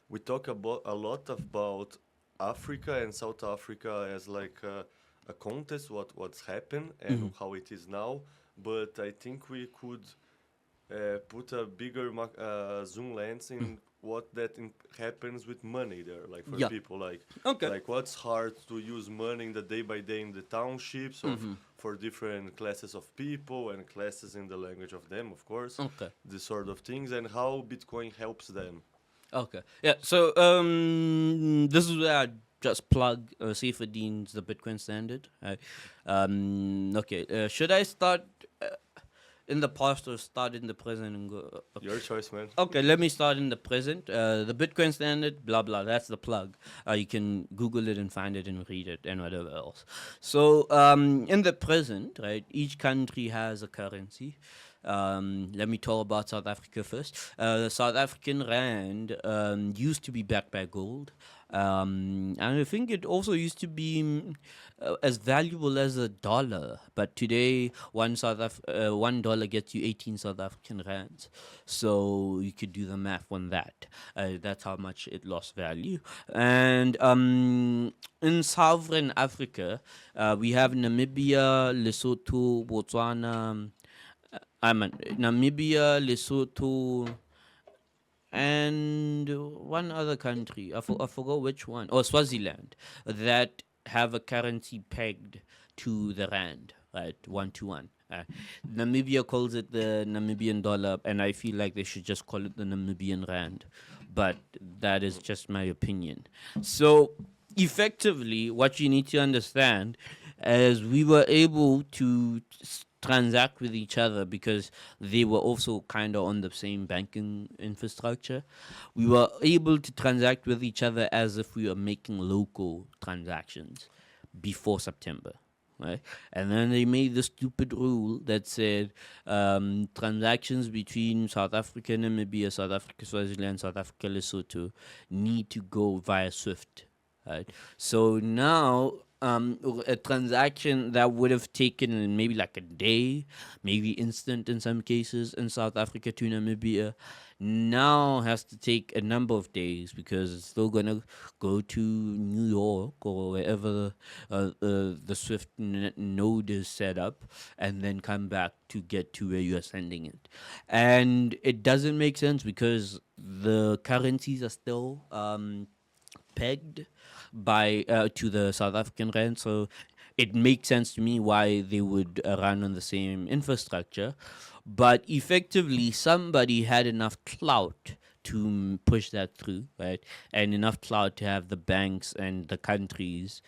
We talk about a lot about Africa and South Africa as like a contest, what's happened and how it is now. But I think we could put a bigger zoom lens in what happens with money there, like for Yeah. people, Okay. like what's hard to use money in the day by day in the townships for different classes of people and classes in the language of them, of course. Okay. This sort of things and how Bitcoin helps them. Okay. Yeah. So this is where I just plug Safer Dean's the Bitcoin Standard. Okay. Should I start in the past or start in the present and go? Okay. Your choice, man. Okay, let me start in the present. The Bitcoin Standard, blah blah. That's the plug. You can Google it and find it and read it and whatever else. So in the present, right, each country has a currency. Let me talk about South Africa first. The South African rand used to be backed by gold. And I think it also used to be as valuable as a dollar. But today, $1 gets you 18 South African rands. So you could do the math on that. That's how much it lost value. And in sovereign Africa, we have Namibia, Lesotho, Botswana. Namibia, Lesotho, and one other country. I forgot which one. Oh, Swaziland. That have a currency pegged to the rand, right? 1 to 1. Namibia calls it the Namibian dollar, and I feel like they should just call it the Namibian rand. But that is just my opinion. So, effectively, what you need to understand is we were able to transact with each other because they were also kind of on the same banking infrastructure. We were able to transact with each other as if we were making local transactions before September. Right? And then they made the stupid rule that said transactions between South Africa, Namibia, South Africa, Swaziland, South Africa, Lesotho need to go via SWIFT. Right? So now a transaction that would have taken maybe like a day, maybe instant in some cases in South Africa to Namibia, now has to take a number of days because it's still going to go to New York or wherever the SWIFT node is set up and then come back to get to where you are sending it. And it doesn't make sense because the currencies are still pegged by to the South African rand, so it makes sense to me why they would run on the same infrastructure. But effectively, somebody had enough clout to push that through, right? And enough clout to have the banks and the countries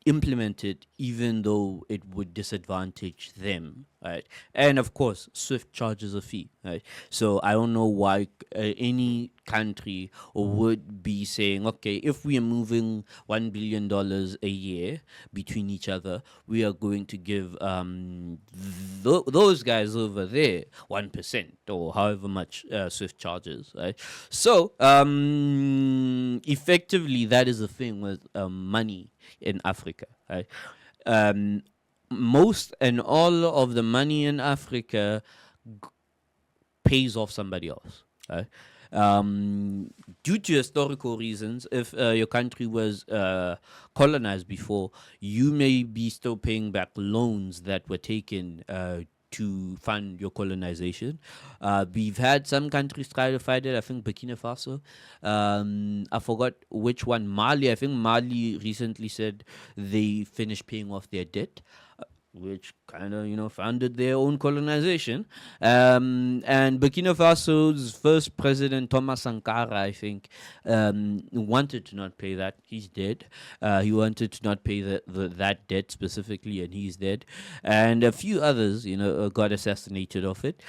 implement it, even though it would disadvantage them, right? And of course, SWIFT charges a fee, right? So I don't know why any country would be saying, okay, if we are moving $1 billion a year between each other, we are going to give those guys over there 1% or however much SWIFT charges, right? So effectively, that is the thing with money in Africa, right? Most and all of the money in Africa pays off somebody else, right? Due to historical reasons, if your country was colonized before, you may be still paying back loans that were taken to fund your colonization. We've had some countries try to fight it. I think Burkina Faso. I forgot which one. Mali. I think Mali recently said they finished paying off their debt, which kind of, funded their own colonization. And Burkina Faso's first president, Thomas Sankara, I think, wanted to not pay that. He's dead. He wanted to not pay that debt specifically, and he's dead. And a few others, got assassinated off it.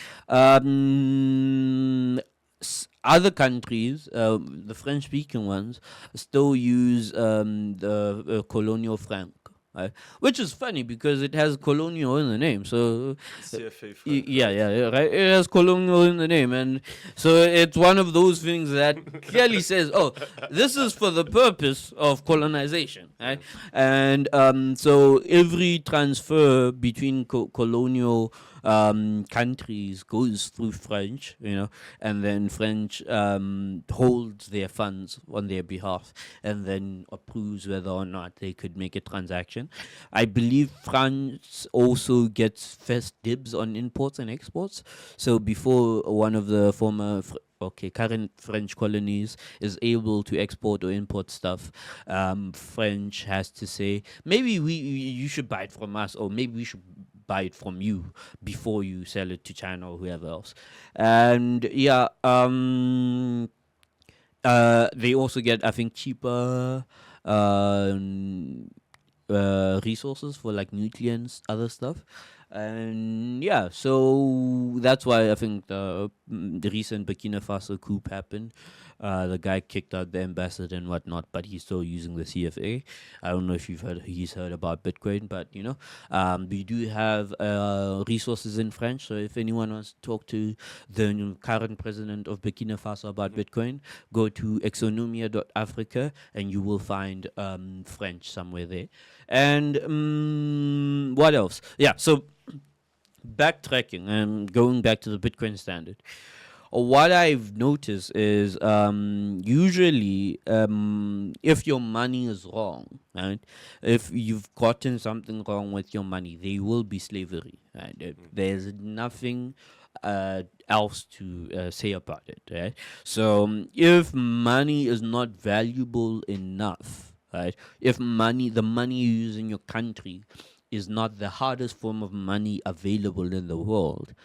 other countries, the French-speaking ones, still use the colonial franc. Right? Which is funny because it has colonial in the name. So, CFA franc, yeah, right? yeah, right. It has colonial in the name, and so it's one of those things that clearly says, "Oh, this is for the purpose of colonization." Right? And so every transfer between colonial countries goes through French, and then French holds their funds on their behalf and then approves whether or not they could make a transaction. I believe France also gets first dibs on imports and exports. So before one of the former current French colonies is able to export or import stuff, French has to say, maybe you should buy it from us, or maybe we should buy it from you before you sell it to China or whoever else. And yeah, they also get, I think, cheaper resources for like nutrients, other stuff. And yeah, so that's why I think the recent Burkina Faso coup happened. The guy kicked out the ambassador and whatnot, but he's still using the CFA. I don't know if he's heard about Bitcoin, but we do have resources in French. So if anyone wants to talk to the current president of Burkina Faso about Bitcoin, go to exonomia.africa and you will find French somewhere there. And what else? Yeah, so backtracking and going back to the Bitcoin standard. What I've noticed is usually if your money is wrong, right? If you've gotten something wrong with your money, there will be slavery. Right? There's nothing else to say about it. Right? So if money is not valuable enough, right? If the money you use in your country is not the hardest form of money available in the world,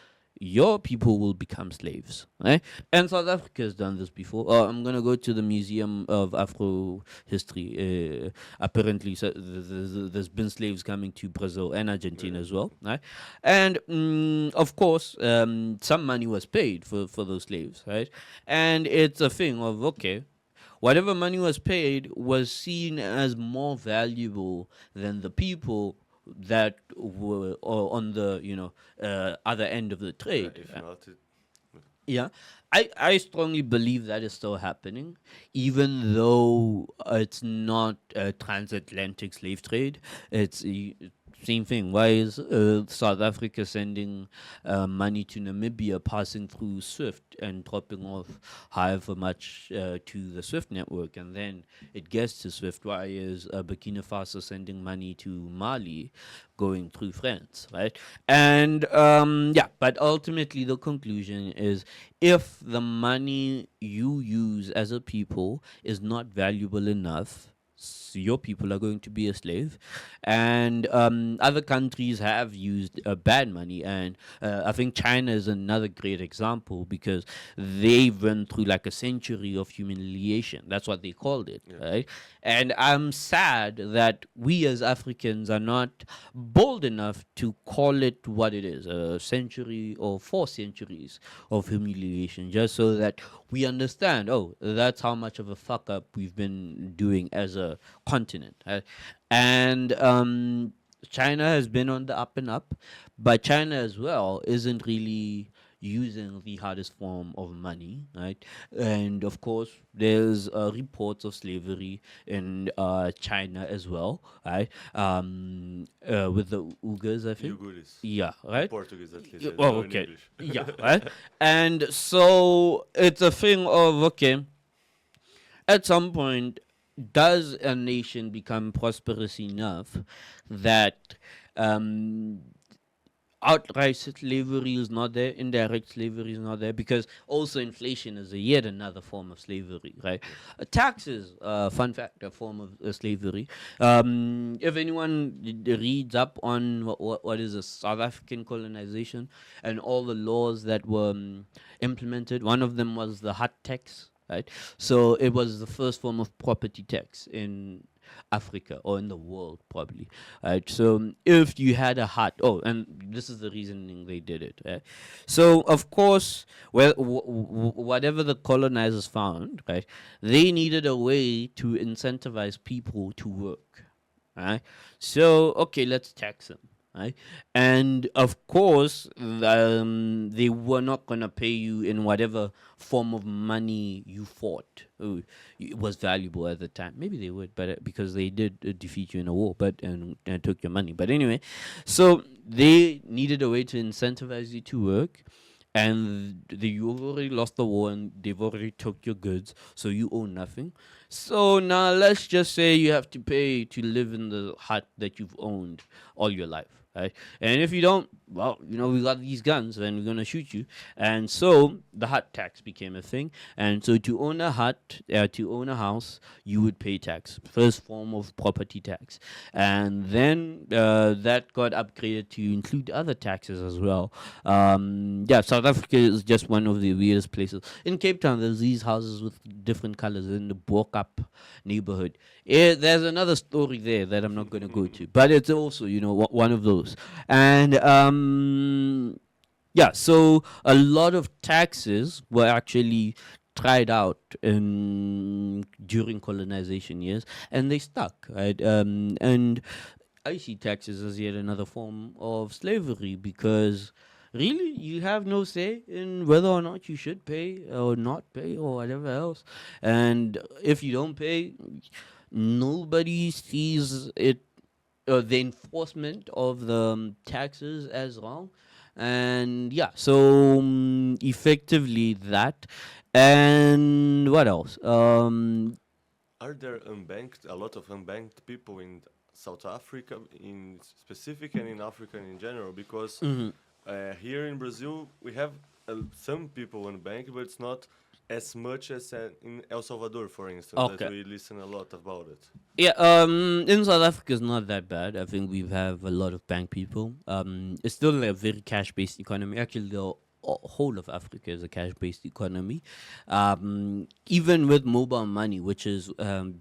your people will become slaves, right? And South Africa has done this before. I'm gonna go to the Museum of Afro History. Apparently, there's been slaves coming to Brazil and Argentina as well, right? And of course, some money was paid for those slaves, right? And it's a thing of, okay, whatever money was paid was seen as more valuable than the people that were on the other end of the trade. If not, Yeah, I strongly believe that is still happening, even though it's not a transatlantic slave trade. It's same thing. Why is South Africa sending money to Namibia, passing through SWIFT and dropping off however much to the SWIFT network, and then it gets to SWIFT? Why is Burkina Faso sending money to Mali, going through France, right? And but ultimately the conclusion is, if the money you use as a people is not valuable enough, your people are going to be a slave. And other countries have used bad money, and I think China is another great example, because they went through like a century of humiliation. That's what they called it, right? And I'm sad that we as Africans are not bold enough to call it what it is, a century or 4 centuries of humiliation, just so that we understand, oh, that's how much of a fuck up we've been doing as a continent. And China has been on the up and up, but China as well isn't really using the hardest form of money, right? And of course, there's reports of slavery in China as well, right? With the Uyghurs, I think. Uyghurs. Yeah, right. Portuguese at least. Yeah, I well, know in okay. English. Yeah, right. And so it's a thing of, okay, at some point, does a nation become prosperous enough that outright slavery is not there, indirect slavery is not there, because also inflation is yet another form of slavery, right? Taxes, fun fact, a form of slavery. If anyone reads up on what is a South African colonization and all the laws that were implemented, one of them was the hut tax, right? So it was the first form of property tax in Africa or in the world, probably. Right? So if you had a hut, oh, and this is the reasoning they did it. Right? So of course, well, whatever the colonizers found, right, they needed a way to incentivize people to work. Right? So okay, let's tax them. Right? And of course, they were not gonna pay you in whatever form of money you fought. It was valuable at the time. Maybe they would, but because they did defeat you in a war, but and took your money. But anyway, so they needed a way to incentivize you to work, and you've already lost the war and they've already took your goods, so you own nothing. So now let's just say you have to pay to live in the hut that you've owned all your life. Right? And if you don't, well, we got these guns and we're gonna shoot you. And so the hut tax became a thing. And so to own a hut, to own a house, you would pay tax, first form of property tax. And then that got upgraded to include other taxes as well. South Africa is just one of the weirdest places. In Cape Town, there's these houses with different colors in the Bokap neighborhood. There's another story there that I'm not going to go to, but it's also, one of those. And so a lot of taxes were actually tried out during colonization years, and they stuck, right? And I see taxes as yet another form of slavery, because really you have no say in whether or not you should pay or not pay or whatever else. And if you don't pay, nobody sees it, the enforcement of the taxes as wrong. And so effectively that. And what else? Are there a lot of unbanked people in South Africa in specific and in Africa in general? Because here in Brazil, we have some people unbanked, but it's not as much as in El Salvador, for instance, that Okay. we listen a lot about it. In South Africa, it's not that bad. I think we have a lot of bank people. It's still a very cash-based economy. Actually, the whole of Africa is a cash-based economy. Even with mobile money, which is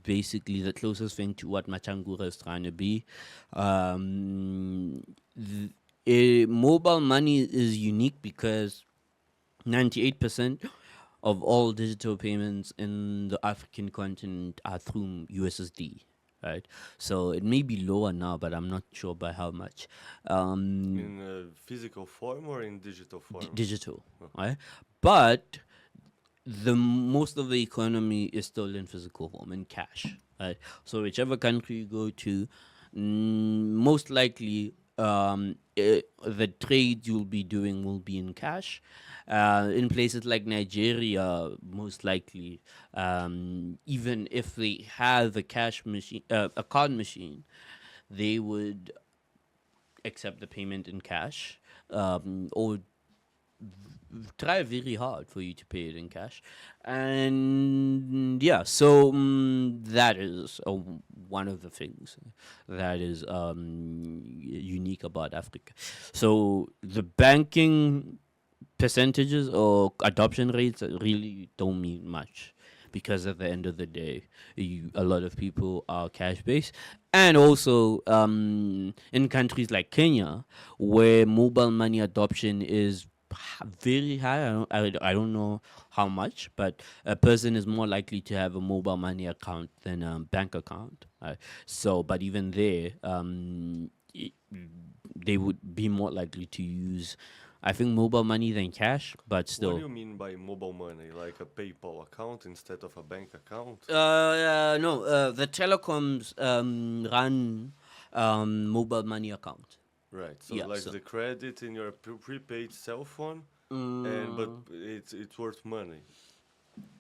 basically the closest thing to what Machankura is trying to be. Mobile money is unique because 98% of all digital payments in the African continent are through USSD, right? So it may be lower now, but I'm not sure by how much. In physical form or in digital form? Digital, right? But the most of the economy is still in physical form, in cash, right? So whichever country you go to, most likely the trade you'll be doing will be in cash. In places like Nigeria, most likely, even if they have a cash machine, a card machine, they would accept the payment in cash, or try very hard for you to pay it in cash. And so that is one of the things that is unique about Africa. So the banking percentages or adoption rates really don't mean much, because at the end of the day, a lot of people are cash based. And also in countries like Kenya, where mobile money adoption is very high. I don't know how much, but a person is more likely to have a mobile money account than a bank account. So, but even there, they would be more likely to use, I think, mobile money than cash, but still. What do you mean by mobile money? Like a PayPal account instead of a bank account? No, the telecoms run mobile money account. Right. So Yeah, like so the credit in your prepaid cell phone, but it's worth money.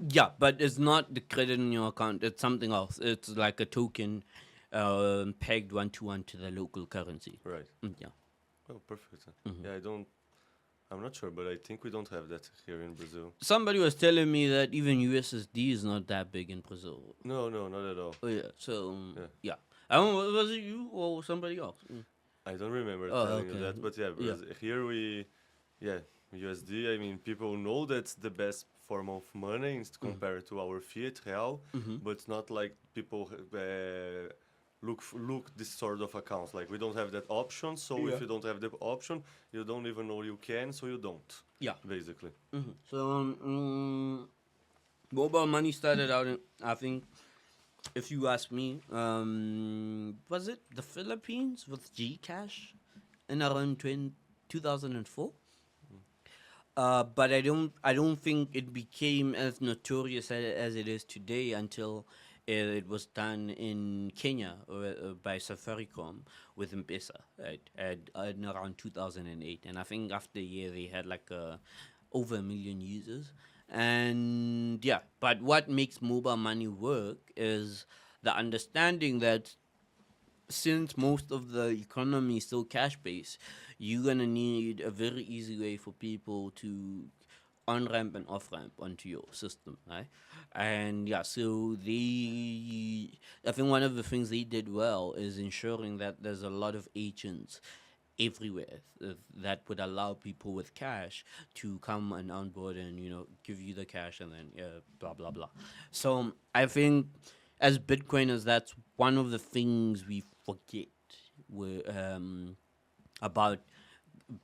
yeah, but it's not the credit in your account. It's something else. It's like a token pegged 1-to-1 to the local currency. Right. Yeah. Oh, perfect. Yeah, I'm not sure, but I think we don't have that here in Brazil. Somebody was telling me that even USSD is not that big in Brazil. No, not at all. Oh yeah. So Yeah. I don't know, was it you or somebody else? I don't remember Oh, telling you okay. that, but yeah, Yeah. here we, yeah, USD. I mean, people know that's the best form of money compared to our fiat real, but it's not like people look this sort of accounts. Like we don't have that option. So if you don't have the option, you don't even know you can, so you don't. Yeah. Basically. So mobile money started out in, I think, if you ask me, was it the Philippines with Gcash in around 2004? But I don't think it became as notorious as it is today until it was done in Kenya by Safaricom with M-Pesa, right, in around 2008. And I think after a year they had like over 1 million users. And yeah, but what makes mobile money work is the understanding that since most of the economy is still cash based, you're gonna need a very easy way for people to on ramp and off ramp onto your system, right? And yeah, so I think one of the things they did well is ensuring that there's a lot of agents everywhere that would allow people with cash to come and onboard and give you the cash and then blah blah blah. So I think as Bitcoiners, that's one of the things we forget about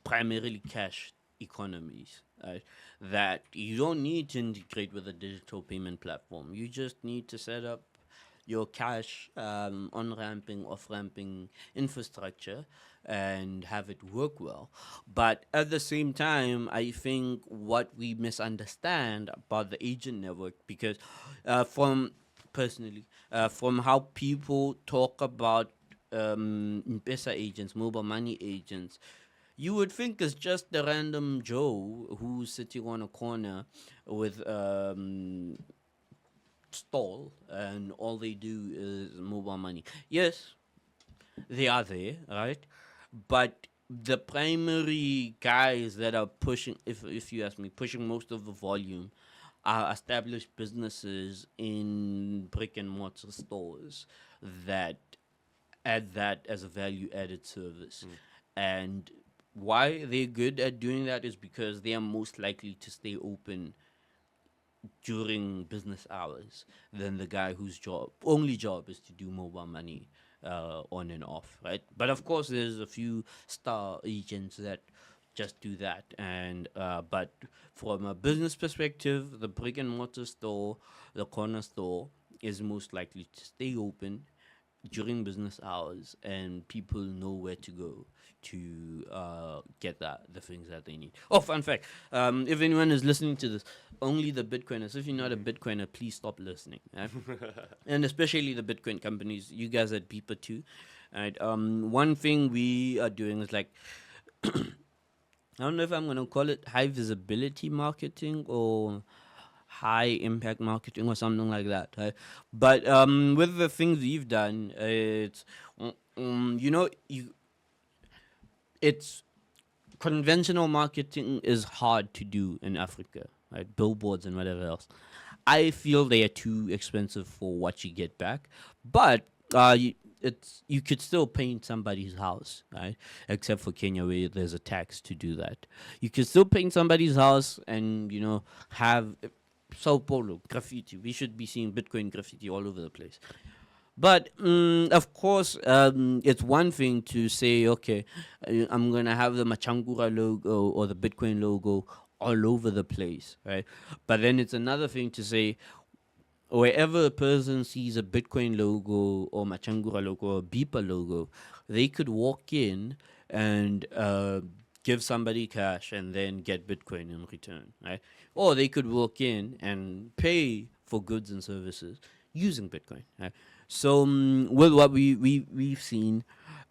primarily cash economies. That you don't need to integrate with a digital payment platform. You just need to set up your cash on ramping, off ramping infrastructure and have it work well. But at the same time, I think what we misunderstand about the agent network, because from personally, from how people talk about M-Pesa agents, mobile money agents, you would think it's just a random Joe who's sitting on a corner with stall and all they do is mobile money. Yes, they are there, right? But the primary guys that are pushing, if you ask me, pushing most of the volume are established businesses in brick and mortar stores that add that as a value added service. And why they're good at doing that is because they are most likely to stay open during business hours than the guy whose only job is to do mobile money on and off, right? But of course, there's a few star agents that just do that. And but from a business perspective, the brick and mortar store, the corner store, is most likely to stay open during business hours, and people know where to go to get the things that they need. Oh, fun fact! If anyone is listening to this, only the Bitcoiners. If you're not a Bitcoiner, please stop listening. And especially the Bitcoin companies, you guys at Bipa too. Right? One thing we are doing is like, I don't know if I'm gonna call it high visibility marketing or high impact marketing or something like that, right? But with the things we've done, it's it's conventional marketing is hard to do in Africa, right? Billboards and whatever else. I feel they are too expensive for what you get back, but you could still paint somebody's house, right? Except for Kenya, where there's a tax to do that. You could still paint somebody's house and have Sao Paulo graffiti. We should be seeing Bitcoin graffiti all over the place. But of course, it's one thing to say, okay, I'm gonna have the Machankura logo or the Bitcoin logo all over the place, right? But then it's another thing to say, wherever a person sees a Bitcoin logo or Machankura logo or Bipa logo, they could walk in and give somebody cash and then get Bitcoin in return, right? Or they could walk in and pay for goods and services using Bitcoin, right? So with what we've seen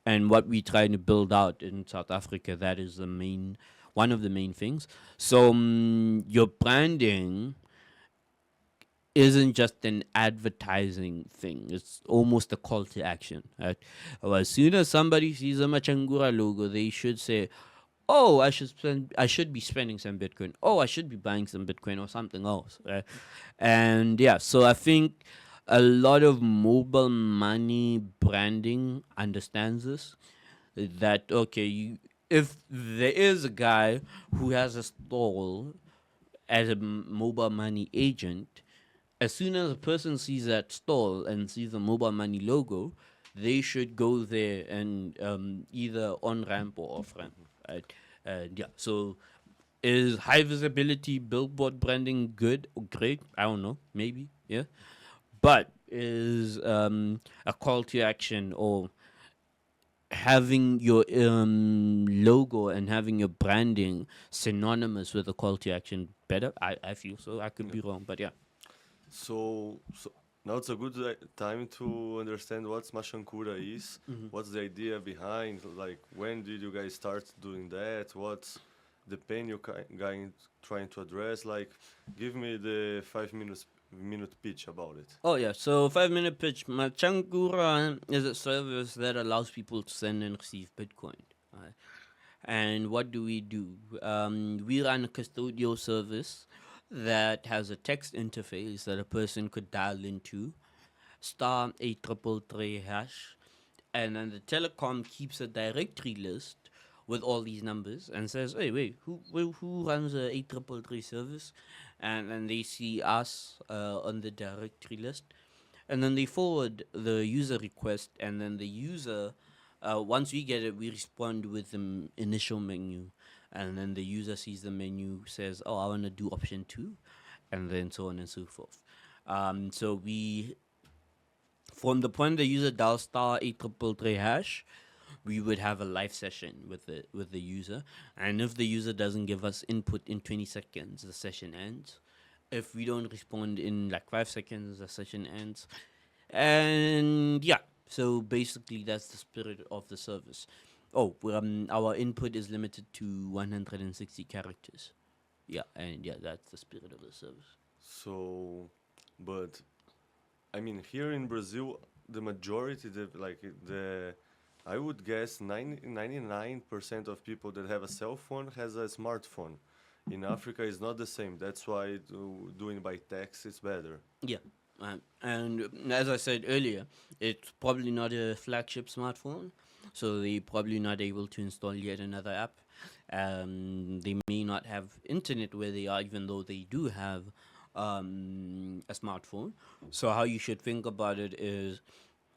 and what we're trying to build out in South Africa, that is one of the main things. So your branding isn't just an advertising thing. It's almost a call to action, right? Well, as soon as somebody sees a Machankura logo, they should say, oh, I should be spending some Bitcoin. Oh, I should be buying some Bitcoin or something else, right? And yeah, so I think a lot of mobile money branding understands this. That okay, if there is a guy who has a stall as a mobile money agent, as soon as a person sees that stall and sees the mobile money logo, they should go there and either on ramp or off ramp. Right? Yeah. So, is high visibility billboard branding good or great? I don't know. Maybe. Yeah. But is a call to action or having your logo and having your branding synonymous with a call to action better? I feel so. I could be wrong, but yeah. So now it's a good time to understand what Machankura is. What's the idea behind? Like, when did you guys start doing that? What's the pain you guys trying to address? Like, give me the 5 minute pitch about it. Oh yeah, so 5 minute pitch. Machankura is a service that allows people to send and receive Bitcoin. Right? And what do? We run a custodial service that has a text interface that a person could dial into, *833#, and then the telecom keeps a directory list with all these numbers and says, "Hey, wait, who runs a 833 service?" And then they see us on the directory list, and then they forward the user request, and then the user, once we get it, we respond with the initial menu, and then the user sees the menu, says, "Oh, I want to do option 2," and then so on and so forth. So we, from the point the user dials *833#, we would have a live session with the user, and if the user doesn't give us input in 20 seconds, the session ends. If we don't respond in like 5 seconds, the session ends. And yeah, so basically that's the spirit of the service. Oh, our input is limited to 160 characters. Yeah, and yeah, that's the spirit of the service. So, but I mean, here in Brazil, the majority, I would guess 99% of people that have a cell phone has a smartphone. In Africa, it's not the same. That's why doing by text is better. Yeah. And as I said earlier, it's probably not a flagship smartphone, so they're probably not able to install yet another app. They may not have internet where they are, even though they do have a smartphone. So how you should think about it is,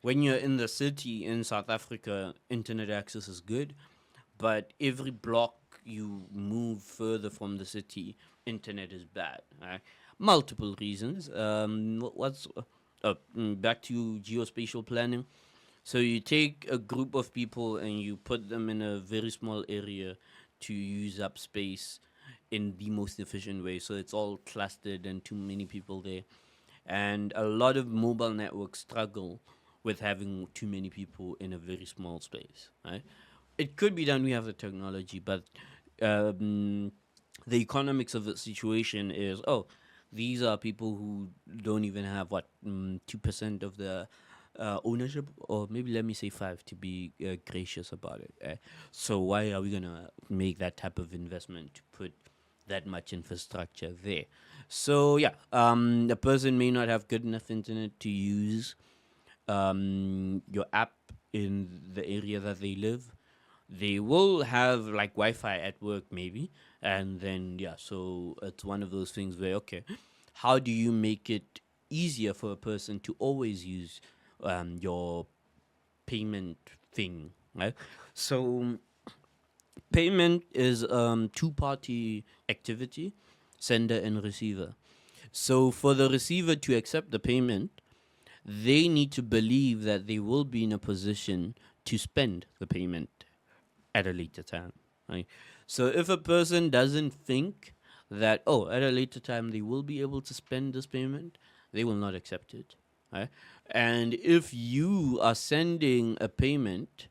when you're in the city in South Africa, internet access is good, but every block you move further from the city, internet is bad. Right? Multiple reasons. Back to geospatial planning. So you take a group of people and you put them in a very small area to use up space in the most efficient way. So it's all clustered and too many people there. And a lot of mobile networks struggle with having too many people in a very small space. Right? It could be done. We have the technology, but the economics of the situation is, these are people who don't even have 2% of the ownership, or maybe let me say 5 to be gracious about it. So why are we gonna make that type of investment to put that much infrastructure there? So yeah, the person may not have good enough internet to use your app in the area that they live. They will have like Wi-Fi at work maybe, and then yeah, so it's one of those things where, okay, how do you make it easier for a person to always use your payment thing, right? So payment is two-party activity, sender and receiver. So for the receiver to accept the payment, they need to believe that they will be in a position to spend the payment at a later time. Right? So if a person doesn't think that, at a later time they will be able to spend this payment, they will not accept it. Right? And if you are sending a payment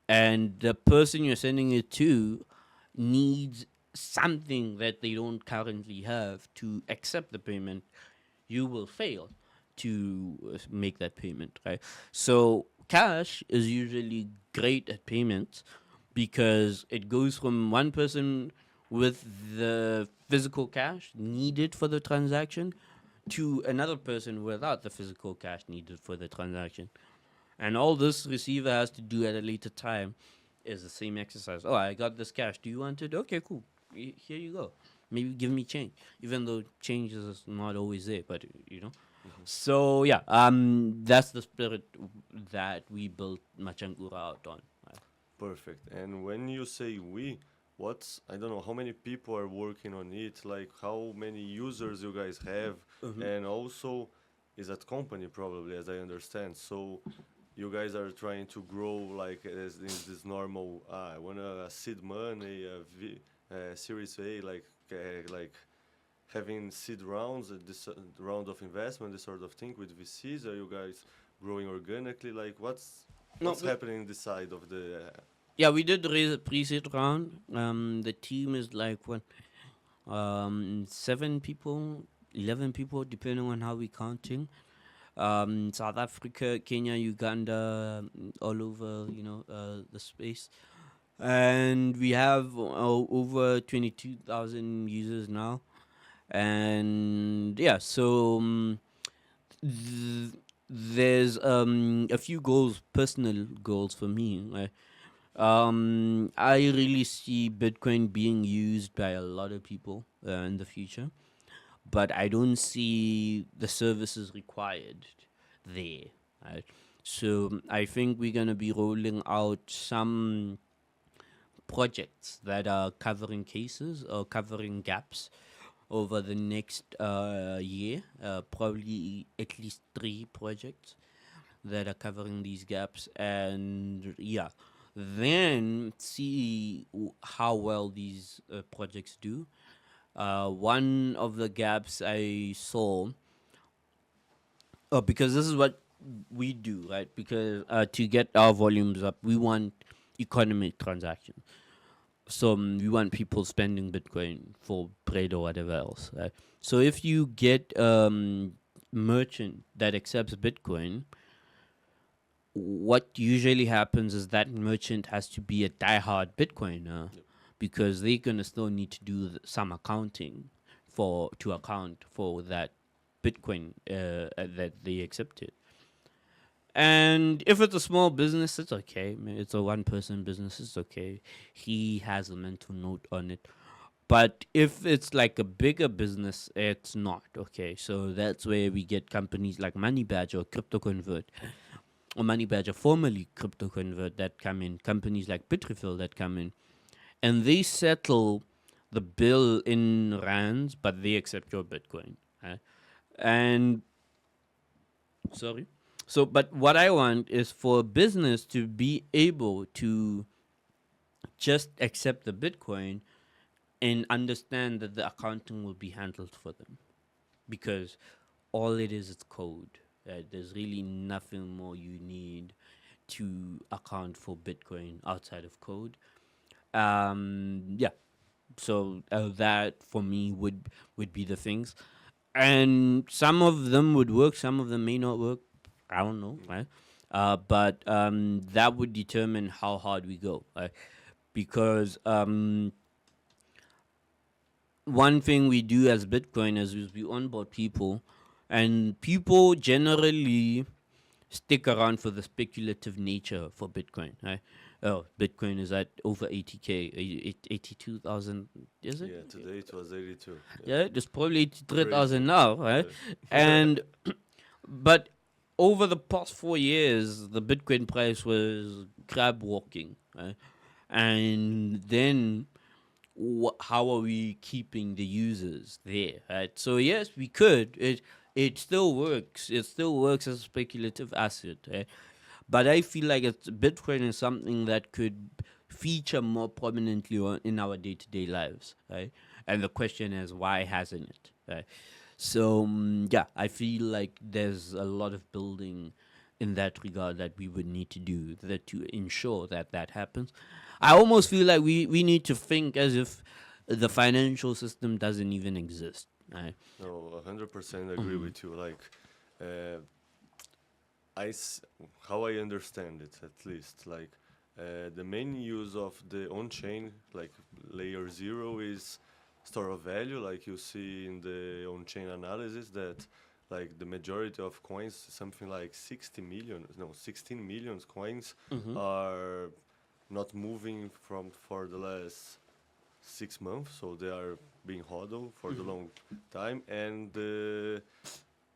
and the person you're sending it to needs something that they don't currently have to accept the payment, you will fail to make that payment, right? So cash is usually great at payments because it goes from one person with the physical cash needed for the transaction to another person without the physical cash needed for the transaction. And all this receiver has to do at a later time is the same exercise. Oh, I got this cash. Do you want it? Okay, cool. Here you go. Maybe give me change, even though change is not always there. But you know, so yeah, that's the spirit that we built Machankura out on. Perfect. And when you say we, what's, I don't know, how many people are working on it? Like how many users you guys have? And also, is that company probably, as I understand. So you guys are trying to grow like as in this normal, I want to seed money, Series A, like having seed rounds, this round of investment, this sort of thing with VCs. Are you guys growing organically? Like No, what's happening in this side of the yeah, we did raise a pre-seed round. The team is like what, 7 people, 11 people, depending on how we counting. South Africa, Kenya, Uganda, all over, the space. And we have over 22,000 users now. And yeah, so th- there's a few goals, personal goals for me. Right? I really see Bitcoin being used by a lot of people in the future, but I don't see the services required there. Right? So I think we're gonna be rolling out some projects that are covering cases or covering gaps over the next year. Probably at least 3 projects that are covering these gaps, and yeah, then see how well these projects do. One of the gaps I saw, because this is what we do, right? Because to get our volumes up, we want economic transactions. So we want people spending Bitcoin for bread or whatever else, right? So if you get merchant that accepts Bitcoin, what usually happens is that merchant has to be a diehard Bitcoiner because they're gonna still need to do some accounting to account for that Bitcoin that they accepted. And if it's a small business, it's okay. It's a one-person business, it's okay. He has a mental note on it. But if it's like a bigger business, it's not okay. So that's where we get companies like Money Badger or Crypto Convert, or Money Badger, formerly Crypto Convert, that come in. Companies like Bitrefill that come in, and they settle the bill in rands, but they accept your Bitcoin. And sorry. So, but what I want is for a business to be able to just accept the Bitcoin and understand that the accounting will be handled for them, because all it is code. There's really nothing more you need to account for Bitcoin outside of code. Yeah. So that for me would be the things, and some of them would work, some of them may not work. I don't know, right? But that would determine how hard we go, right? Because one thing we do as Bitcoiners is we onboard people, and people generally stick around for the speculative nature for Bitcoin, right? Oh, Bitcoin is at over 80K, 82,000, is it? Yeah, today it was 82. Yeah, it's probably 83,000 Crazy. now, right? And but over the past 4 years, the Bitcoin price was crab walking, right? And then how are we keeping the users there, right? So yes, we could. It still works. It still works as a speculative asset, right? But I feel like Bitcoin is something that could feature more prominently in our day-to-day lives, right? And the question is, why hasn't it, right? So yeah, I feel like there's a lot of building in that regard that we would need to do that to ensure that that happens. I almost feel like we need to think as if the financial system doesn't even exist, right? No, 100% agree with you. Like, uh, how I understand it, at least, like, the main use of the on-chain, like layer zero, is store of value. Like you see in the on-chain analysis that, like, the majority of coins, something like 16 million coins, are not moving for the last 6 months, so they are being hodled for the long time, and the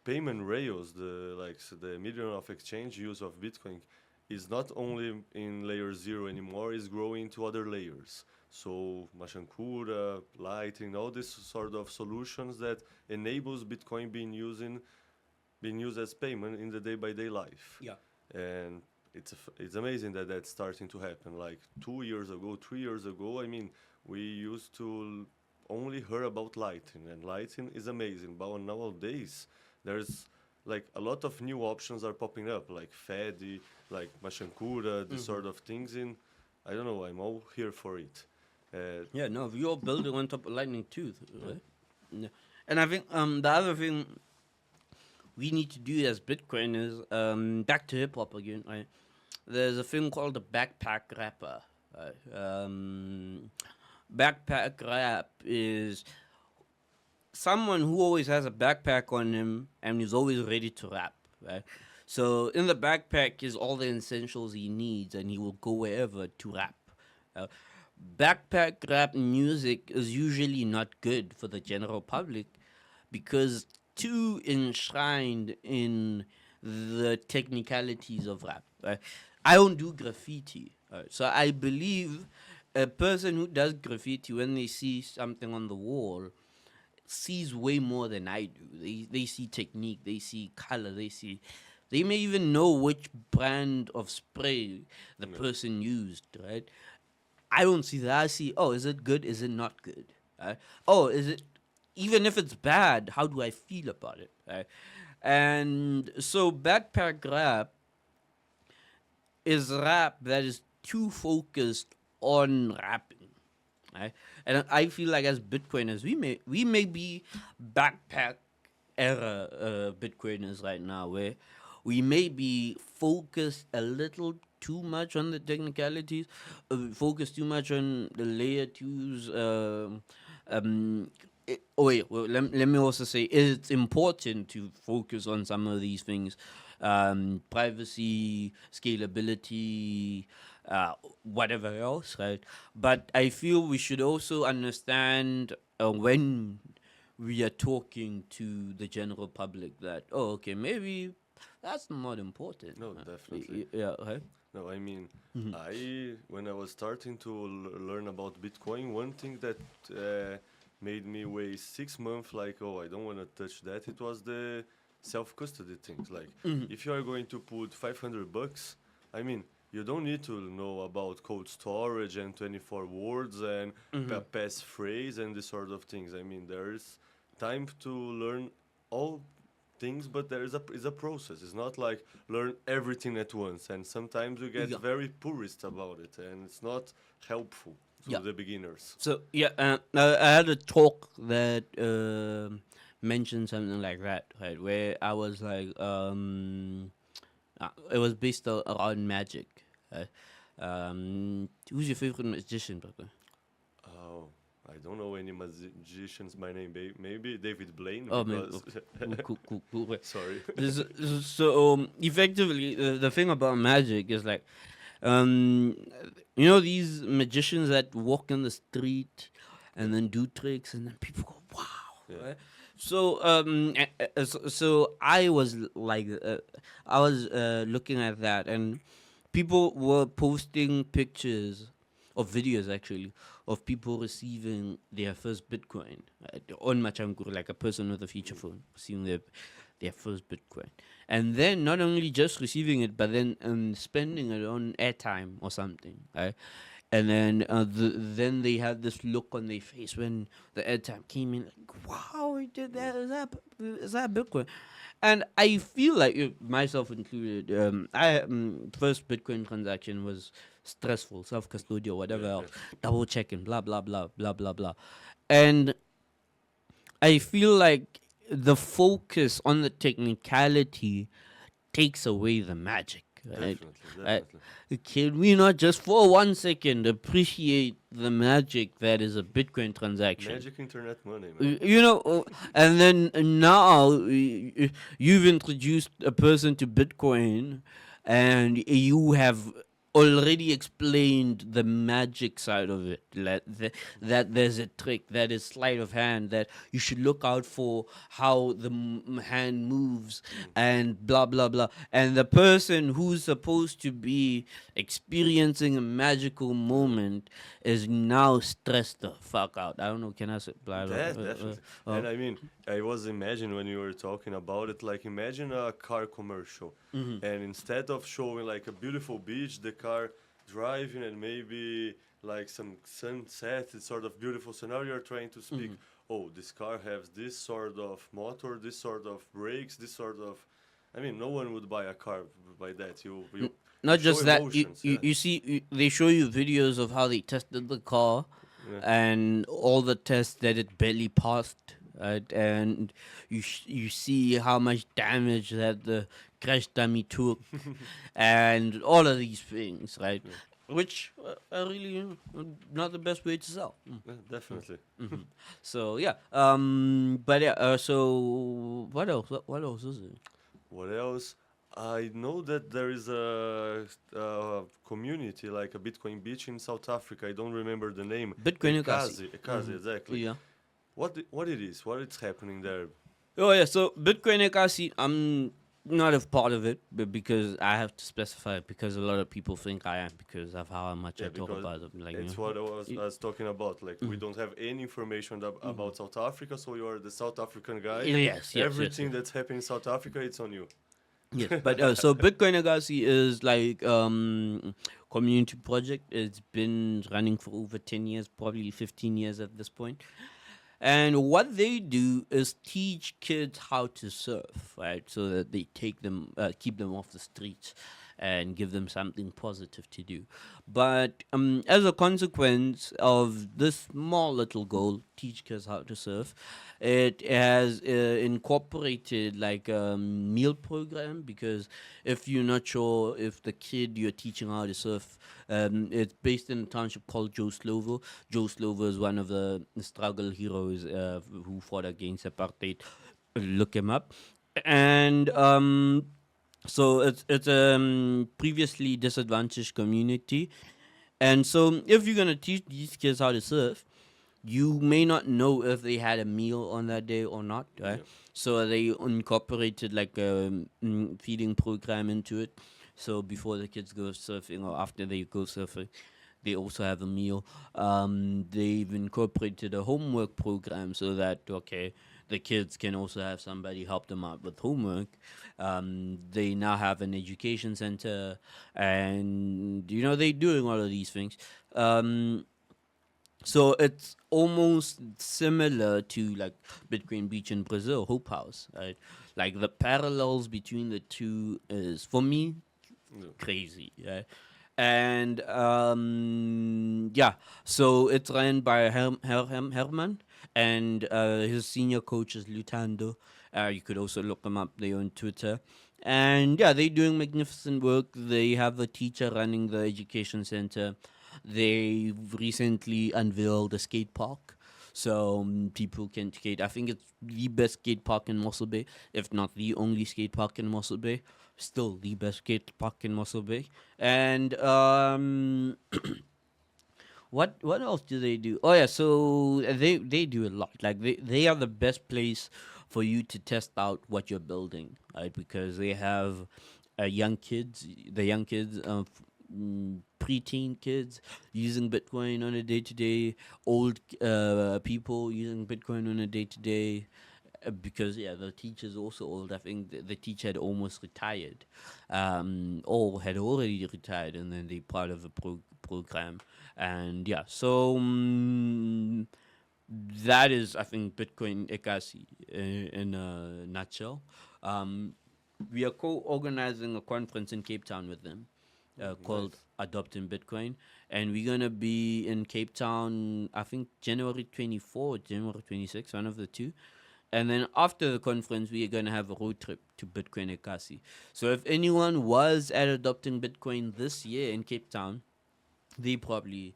payment rails, the medium of exchange use of Bitcoin, is not only in layer 0 anymore, is growing to other layers. So Machankura, Lightning, all these sort of solutions that enables Bitcoin being used as payment in the day-by-day life. Yeah. And it's amazing that that's starting to happen. Like 2 years ago, 3 years ago, I mean, we used to only hear about Lightning, and Lightning is amazing. But nowadays, there's like a lot of new options are popping up, like Fedi, like Machankura, this sort of things. And I don't know, I'm all here for it. Yeah, no, we all build it on top of Lightning too, right? Yeah. And I think the other thing we need to do as Bitcoiners, back to hip hop again, right? There's a thing called the backpack rapper. Right? Backpack rap is someone who always has a backpack on him and is always ready to rap, right? So in the backpack is all the essentials he needs, and he will go wherever to rap. Backpack rap music is usually not good for the general public because too enshrined in the technicalities of rap. I don't do graffiti, so I believe a person who does graffiti, when they see something on the wall, sees way more than I do. They see technique, they see color, they may even know which brand of spray the person used, right? I don't see that. I see, oh, is it good? Is it not good? Oh, is it, even if it's bad, how do I feel about it? And so backpack rap is rap that is too focused on rapping. Right? And I feel like as Bitcoiners, we may be backpack era Bitcoiners right now, where we may be focused a little too much on the technicalities, focused too much on the layer twos. Let me also say it's important to focus on some of these things, privacy, scalability, whatever else, right? But I feel we should also understand when we are talking to the general public that, oh, okay, maybe that's not important. No, definitely. Yeah, right? No, I mean, when I was starting to learn about Bitcoin, one thing that made me waste 6 months, like, oh, I don't want to touch that, it was the self-custody things. Like, if you are going to put $500, I mean, you don't need to know about cold storage and 24 words and passphrase and this sort of things. I mean, there's time to learn all things, but there is a process. It's not like learn everything at once, and sometimes we get very purist about it, and it's not helpful to the beginners. So I had a talk that mentioned something like that, right? Where I was like, it was based around magic. Who's your favorite magician, brother? Oh, I don't know any magicians by name. Maybe David Blaine. Oh, man. Cool. Sorry. So effectively, the thing about magic is like, you know, these magicians that walk in the street and then do tricks, and then people go, wow. Yeah. Right? So so I was like, I was looking at that, and people were posting pictures of videos actually of people receiving their first Bitcoin on Machankura, like a person with a feature phone receiving their first Bitcoin, and then not only just receiving it, but then spending it on airtime or something, right? And then then they had this look on their face when the airtime came in, like, wow, we did that. Is that Bitcoin? And I feel like, myself included, first Bitcoin transaction was stressful, self-custodial, whatever else, double checking, blah, blah, blah, blah, blah, blah. And I feel like the focus on the technicality takes away the magic. Right? Definitely. Can we not just for 1 second appreciate the magic that is a Bitcoin transaction? Magic internet money, man. You know, and then now you've introduced a person to Bitcoin, and you have already explained the magic side of it. That there's a trick, that is sleight of hand, that you should look out for how the hand moves and blah, blah, blah. And the person who's supposed to be experiencing a magical moment is now stressed the fuck out. I don't know, can I say blah, blah, Definitely. And I mean, I was imagining when you were talking about it, like imagine a car commercial. And instead of showing like a beautiful beach, the car driving and maybe like some sunset, it's sort of beautiful scenario, you're trying to speak, oh, this car has this sort of motor, this sort of brakes, this sort of... I mean, no one would buy a car by that. You Not show just that, emotions, you see, they show you videos of how they tested the car and all the tests that it barely passed. Right? And you see how much damage that the crash dummy took and all of these things, right? Which are really not the best way to sell. Yeah, definitely. So yeah, but yeah, so what else? What else is it? What else? I know that there is a community, like a Bitcoin beach in South Africa. I don't remember the name. Bitcoin Ekasi. Ekasi, exactly. Yeah. What it is? What is happening there? Oh yeah, so Bitcoin Ekasi, I'm not a part of it, but because I have to specify it because a lot of people think I am because of how much I talk because about it. Like, it's what I was talking about. Like we don't have any information about South Africa, so you are the South African guy. Yes, Everything that's happening in South Africa, it's on you. yes, but so Bitcoin Legacy is like community project. It's been running for over 10 years, probably 15 years at this point. And what they do is teach kids how to surf, right? So that they keep them off the streets and give them something positive to do. But as a consequence of this small little goal, teach kids how to surf, it has incorporated like a meal program, because if you're not sure if the kid you're teaching how to surf, it's based in a township called Joe Slovo. Joe Slovo is one of the struggle heroes who fought against apartheid. Look him up. And so it's a previously disadvantaged community. And so if you're going to teach these kids how to surf, you may not know if they had a meal on that day or not, right? So they incorporated like a feeding program into it. So before the kids go surfing or after they go surfing, they also have a meal. They've incorporated a homework program so that, okay, the kids can also have somebody help them out with homework. They now have an education center, and they're doing all of these things. So it's almost similar to like Bitcoin Beach in Brazil, Hope House, right? Like the parallels between the two is, for me, crazy, right? And so it's run by Herman, and his senior coach is Lutando. You could also look them up there on Twitter. And yeah, they're doing magnificent work. They have a teacher running the education center. They've recently unveiled a skate park, so people can skate. I think it's the best skate park in Mossel Bay, if not the only skate park in Mossel Bay. Still the best skate park in Mossel Bay. And what else do they do? Oh yeah, so they do a lot. Like they are the best place for you to test out what you're building, right? Because they have young kids, preteen kids using Bitcoin on a day-to-day, old people using Bitcoin on a day-to-day, because the teacher's also old. I think the teacher had almost retired, or had already retired, and then they part of the program. And so that is, I think, Bitcoin Ekasi in a nutshell. We are co-organizing a conference in Cape Town with them, called Adopting Bitcoin, and we're gonna be in Cape Town, I think January 24 or January 26, one of the two. And then after the conference, we are gonna have a road trip to Bitcoin Ekasi. So if anyone was at Adopting Bitcoin this year in Cape Town, they probably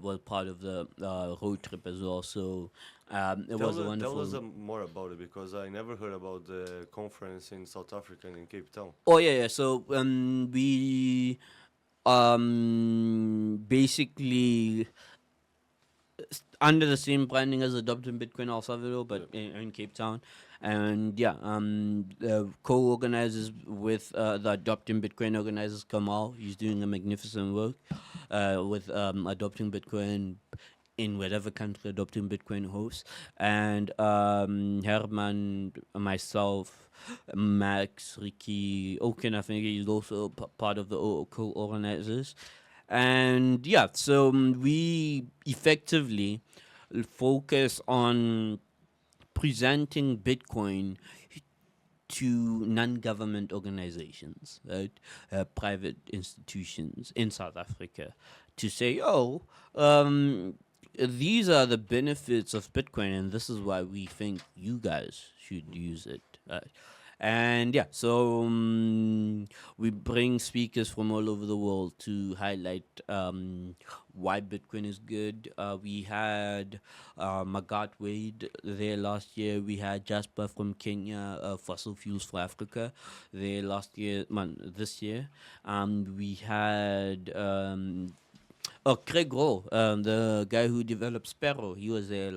were part of the road trip as well. So it was a wonderful. Tell us more about it, because I never heard about the conference in South Africa and in Cape Town. Oh yeah. So we basically under the same branding as Adopting Bitcoin El Salvador, but in Cape Town. And yeah, co-organizers with the Adopting Bitcoin organizers, Kamal. He's doing a magnificent work with Adopting Bitcoin in whatever country Adopting Bitcoin hosts. And Herman, myself, Max, Ricky, Oken, I think he's also part of the co-organizers. And yeah, so we effectively focus on presenting Bitcoin to non-government organizations, right? Private institutions in South Africa, to say, oh, these are the benefits of Bitcoin, and this is why we think you guys should use it. And yeah, so we bring speakers from all over the world to highlight why Bitcoin is good. We had Magat Wade there last year. We had Jasper from Kenya, Fossil Fuels for Africa, there last year, this year. We had Craig Rowe, the guy who developed Sparrow. He was there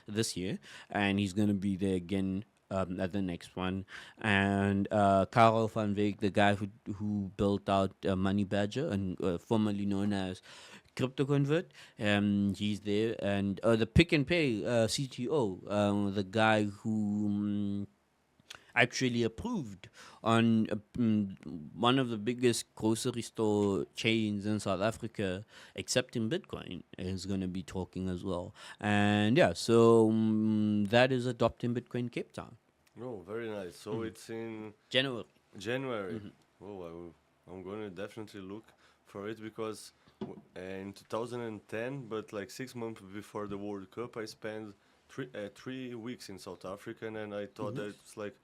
this year, and he's going to be there again at the next one. And Karel van Veek, the guy who built out Money Badger, and formerly known as CryptoConvert, he's there. And the Pick and Pay CTO, the guy who actually approved on one of the biggest grocery store chains in South Africa accepting Bitcoin, is going to be talking as well. And yeah, so that is Adopting Bitcoin Cape Town. Oh, very nice. So it's in January. January. Oh, I'm going to definitely look for it because in 2010, but like 6 months before the World Cup, I spent 3 weeks in South Africa, and I thought that it's like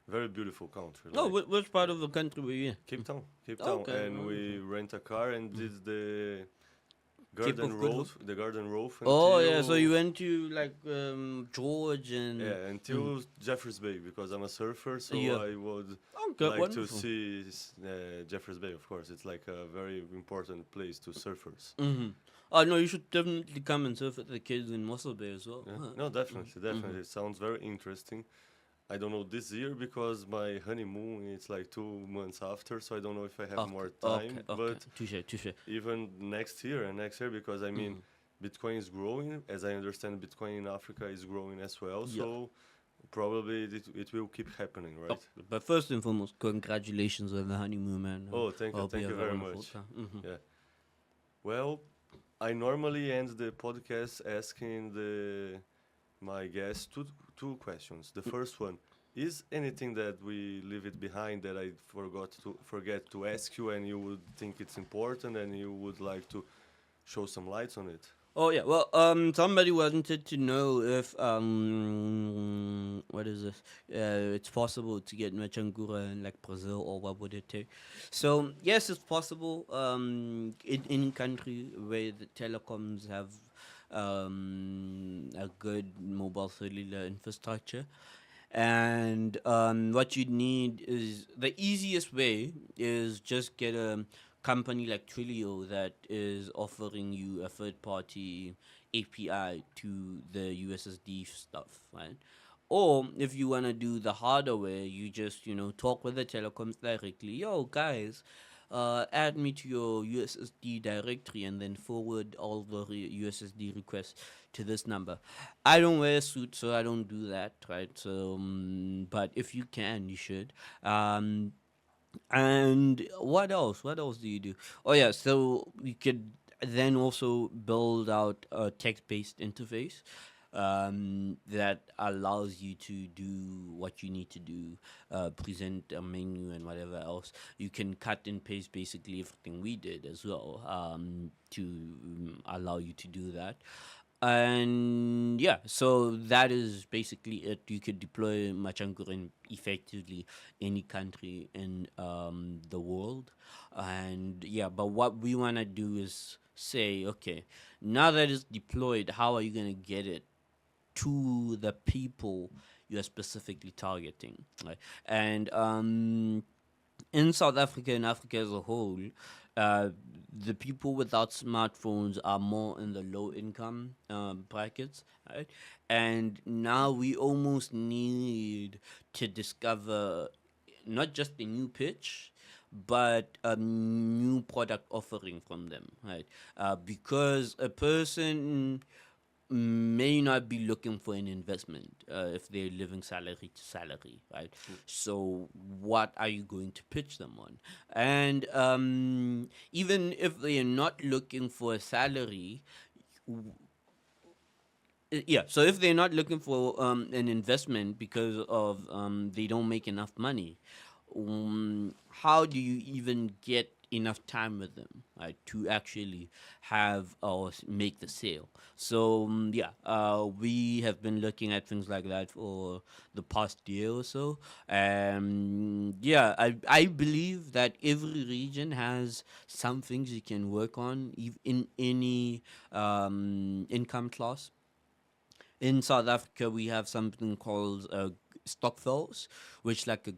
very beautiful country. Oh, Like which part of the country were you in? Cape Town, Cape Oh, Town, okay. and we rent a car and did the Cape Garden of Good Road, Hope? the Garden Road. Oh yeah, so until- you went to like George and until Jeffreys Bay because I'm a surfer, so Yeah. I would Okay, like wonderful. to see Jeffreys Bay. Of course, it's like a very important place to surfers. Oh no, you should definitely come and surf with the kids in Mossel Bay as well. Yeah? Huh. No, definitely. It sounds very interesting. I don't know this year because my honeymoon is like 2 months after, so I don't know if I have more time. But Touche. even next year because I mean, Bitcoin is growing. As I understand, Bitcoin in Africa is growing as well. Yeah. So probably it will keep happening, right? Oh, but first and foremost, congratulations on the honeymoon, man. Oh, thank you, Hope thank you have a very wonderful much. time. Yeah. Well, I normally end the podcast asking my guests two questions. The first one is anything that we leave it behind that I forget to ask you, and you would think it's important, and you would like to show some lights on it. Oh yeah, well, somebody wanted to know if what is this? It's possible to get Machankura in like Brazil, or what would it take? So yes, it's possible. In any country where the telecoms have a good mobile cellular infrastructure. And what you need is the easiest way is just get a company like Twilio that is offering you a third party API to the USSD stuff, right? Or if you want to do the harder way, you just, talk with the telecoms directly. Yo, guys, add me to your USSD directory and then forward all the USSD requests to this number. I don't wear a suit, so I don't do that, right? So, but if you can, you should. And what else? What else do you do? Oh yeah, so we could then also build out a text-based interface that allows you to do what you need to do, present a menu and whatever else. You can cut and paste basically everything we did as well, to allow you to do that. And yeah, so that is basically it. You could deploy Machankura in effectively any country in the world. And yeah, but what we want to do is say, okay, now that it's deployed, how are you going to get it to the people you are specifically targeting, right? And in South Africa and Africa as a whole, the people without smartphones are more in the low income brackets, right? And now we almost need to discover not just a new pitch, but a new product offering from them, right? Because a person may not be looking for an investment if they're living salary to salary, right? So, what are you going to pitch them on? And even if they are not looking for a salary, yeah, so if they're not looking for an investment because of they don't make enough money, how do you even get enough time with them, right, to actually have or make the sale? So yeah, we have been looking at things like that for the past year or so. Yeah, I believe that every region has some things you can work on in any income class. In South Africa, we have something called stockvels, which like a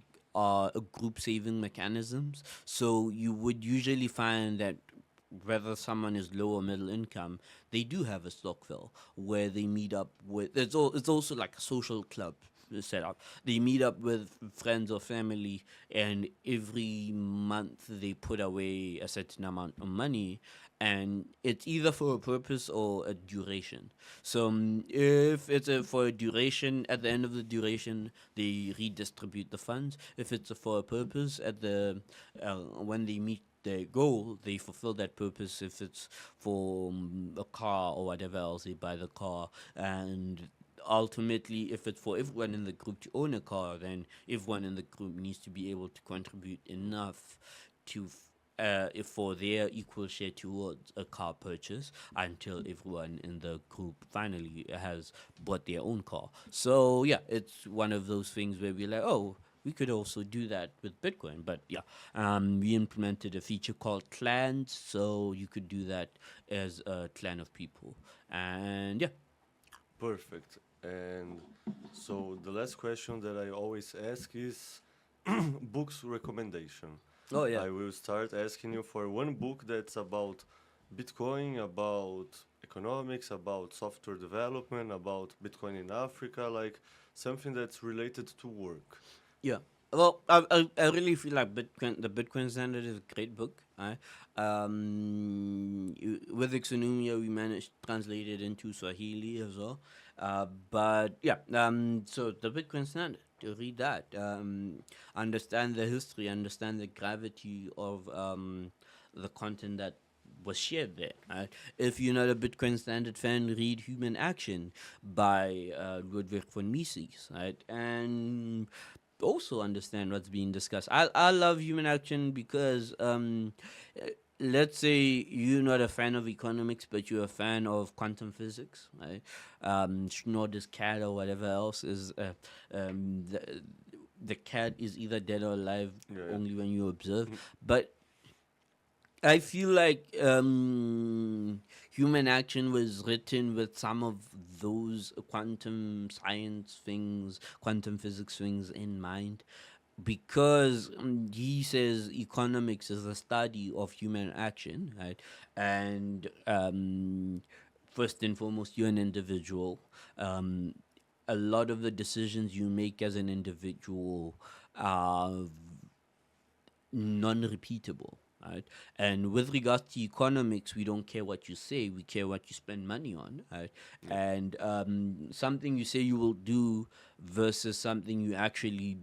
group saving mechanisms. So you would usually find that whether someone is low or middle income, they do have a stockville where they meet up with. It's also like a social club set up. They meet up with friends or family, and every month they put away a certain amount of money, and it's either for a purpose or a duration. So if it's for a duration, at the end of the duration, they redistribute the funds. If it's for a purpose, at the when they meet their goal, they fulfill that purpose. If it's for a car or whatever else, they buy the car. And ultimately, if it's for everyone in the group to own a car, then everyone in the group needs to be able to contribute enough to if for their equal share towards a car purchase until everyone in the group finally has bought their own car. So yeah, it's one of those things where we're like, oh, we could also do that with Bitcoin. But yeah, we implemented a feature called clans, so you could do that as a clan of people. And yeah. Perfect. And so the last question that I always ask is books recommendation. Oh yeah. I will start asking you for one book that's about Bitcoin, about economics, about software development, about Bitcoin in Africa, like something that's related to work. Yeah. Well, I really feel like the Bitcoin Standard is a great book. With Ixonumia, we managed to translate it into Swahili as well. But yeah, so the Bitcoin Standard, to read that, understand the history, understand the gravity of the content that was shared there. Right? If you're not a Bitcoin Standard fan, read Human Action by Ludwig von Mises, right? And also understand what's being discussed. I love Human Action because let's say you're not a fan of economics, but you're a fan of quantum physics, right? Schnorder's cat or whatever else is the cat is either dead or alive only when you observe. But I feel like Human Action was written with some of those quantum science things, quantum physics things in mind, because he says economics is the study of human action, right? And first and foremost, you're an individual. A lot of the decisions you make as an individual are non-repeatable, right? And with regards to economics, we don't care what you say, we care what you spend money on, right? And something you say you will do versus something you actually,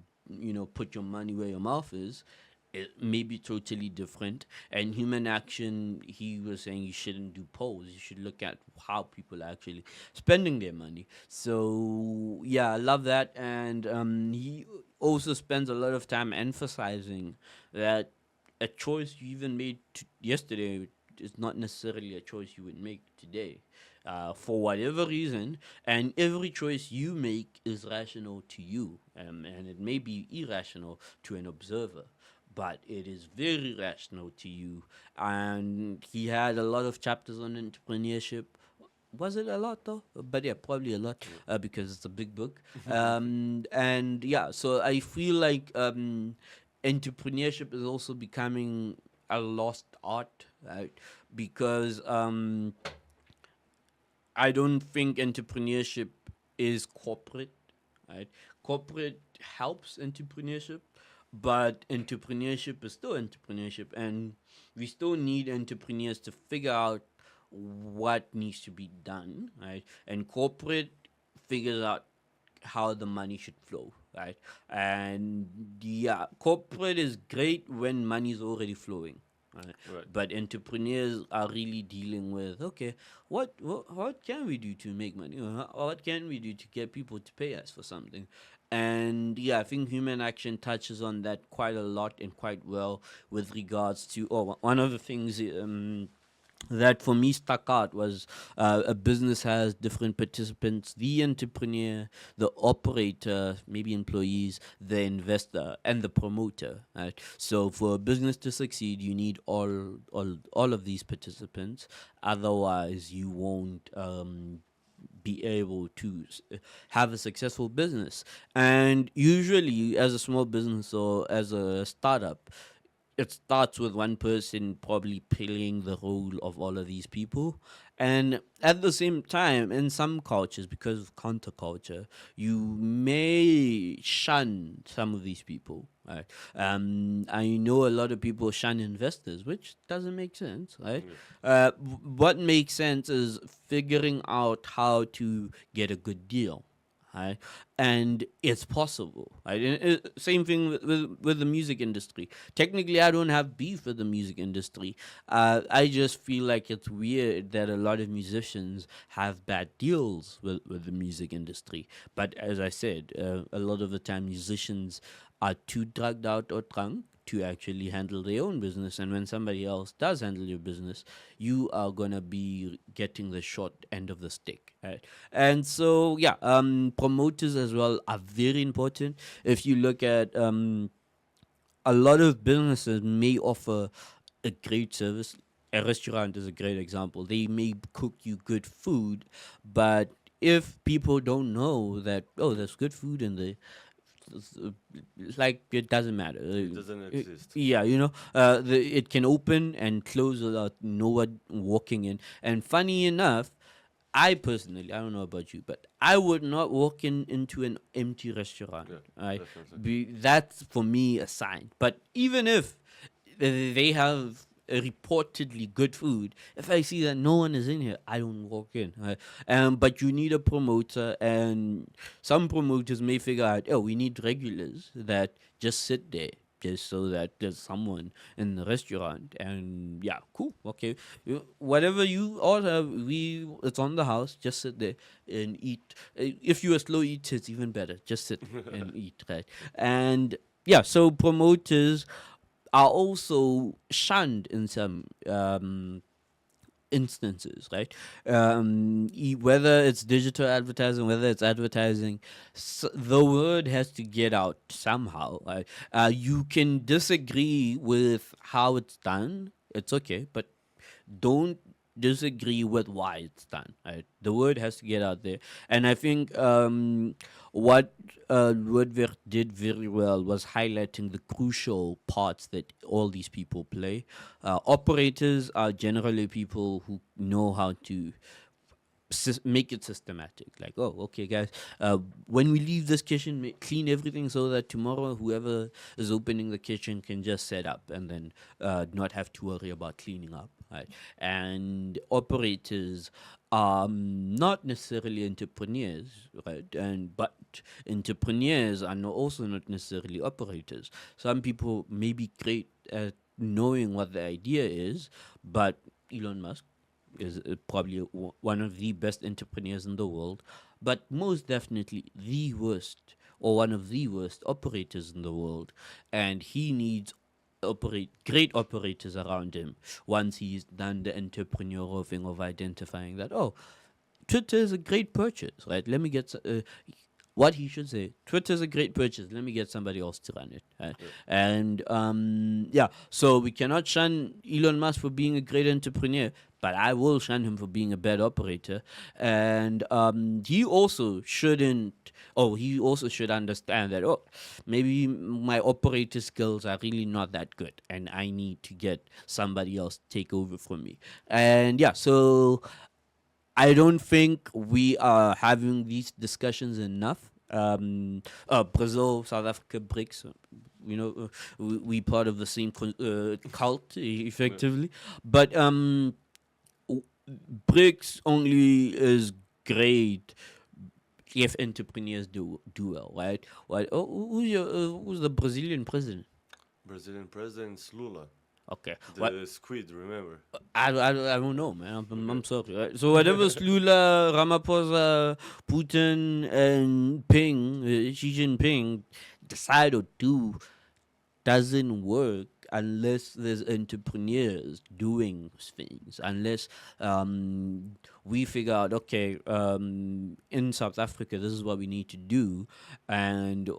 put your money where your mouth is, it may be totally different. And Human Action, he was saying you shouldn't do polls, you should look at how people are actually spending their money. So yeah, I love that. And he also spends a lot of time emphasizing that a choice you even made yesterday is not necessarily a choice you would make today, for whatever reason. And every choice you make is rational to you, and it may be irrational to an observer, but it is very rational to you. And he had a lot of chapters on entrepreneurship. Was it a lot though? But yeah, probably a lot, because it's a big book. And yeah, so I feel like entrepreneurship is also becoming a lost art, right? Because I don't think entrepreneurship is corporate, right? Corporate helps entrepreneurship, but entrepreneurship is still entrepreneurship, and we still need entrepreneurs to figure out what needs to be done, right? And corporate figures out how the money should flow, right? And yeah, corporate is great when money is already flowing. Right. Right. But entrepreneurs are really dealing with, okay, what can we do to make money? What can we do to get people to pay us for something? And yeah, I think human action touches on that quite a lot and quite well with regards to. Oh, one of the things that for me stuck out was a business has different participants: the entrepreneur, the operator, maybe employees, the investor, and the promoter, right? So for a business to succeed, you need all of these participants. Otherwise you won't be able to have a successful business. And usually as a small business or as a startup, it starts with one person probably playing the role of all of these people. And at the same time, in some cultures, because of counterculture, you may shun some of these people. Right? I know a lot of people shun investors, which doesn't make sense. Right? What makes sense is figuring out how to get a good deal, right? And it's possible, right? And same thing with the music industry. Technically, I don't have beef with the music industry. I just feel like it's weird that a lot of musicians have bad deals with the music industry. But as I said, a lot of the time musicians are too drugged out or drunk to actually handle their own business. And when somebody else does handle your business, you are going to be getting the short end of the stick, right? And so, yeah, promoters as well are very important. If you look at a lot of businesses may offer a great service. A restaurant is a great example. They may cook you good food, but if people don't know that, oh, there's good food in there, like it doesn't matter. It doesn't exist. Yeah, it can open and close without no one walking in. And funny enough, I personally, I don't know about you, but I would not walk into an empty restaurant. Yeah, Right? definitely. That's for me a sign. But even if they have reportedly good food, if I see that no one is in here, I don't walk in. Right? But you need a promoter, and some promoters may figure out, oh, we need regulars that just sit there. Just so that there's someone in the restaurant, and yeah, cool, okay, whatever you order, it's on the house. Just sit there and eat. If you are slow eater, it's even better. Just sit and eat, right? And yeah, so promoters are also shunned in some instances, right? Whether it's digital advertising, whether it's advertising, the word has to get out somehow. Right? You can disagree with how it's done. It's okay, but don't disagree with why it's done. Right? The word has to get out there, and I think what Woodward did very well was highlighting the crucial parts that all these people play. Operators are generally people who know how to make it systematic. Like, oh, okay, guys, when we leave this kitchen, clean everything so that tomorrow whoever is opening the kitchen can just set up and then not have to worry about cleaning up. Right? And operators are not necessarily entrepreneurs, right? But entrepreneurs are also not necessarily operators. Some people may be great at knowing what the idea is, but Elon Musk is probably one of the best entrepreneurs in the world, but most definitely the worst or one of the worst operators in the world. And he needs great operators around him once he's done the entrepreneurial thing of identifying that, oh, Twitter is a great purchase, right? Let me get what he should say, Twitter's a great purchase. Let me get somebody else to run it. And so we cannot shun Elon Musk for being a great entrepreneur, but I will shun him for being a bad operator. And he also should understand that, maybe my operator skills are really not that good and I need to get somebody else to take over from me. And so I don't think we are having these discussions enough. Brazil, South Africa, BRICS, we part of the same cult, effectively. But BRICS only is great if entrepreneurs do well, right? Who's the Brazilian president? Brazilian president Lula. Okay. The squid, remember? I don't know, man. I'm sorry. Right? So whatever Lula, Ramaphosa, Putin, and Xi Jinping decide to do doesn't work unless there's entrepreneurs doing things, unless we figure out, okay, in South Africa, this is what we need to do, and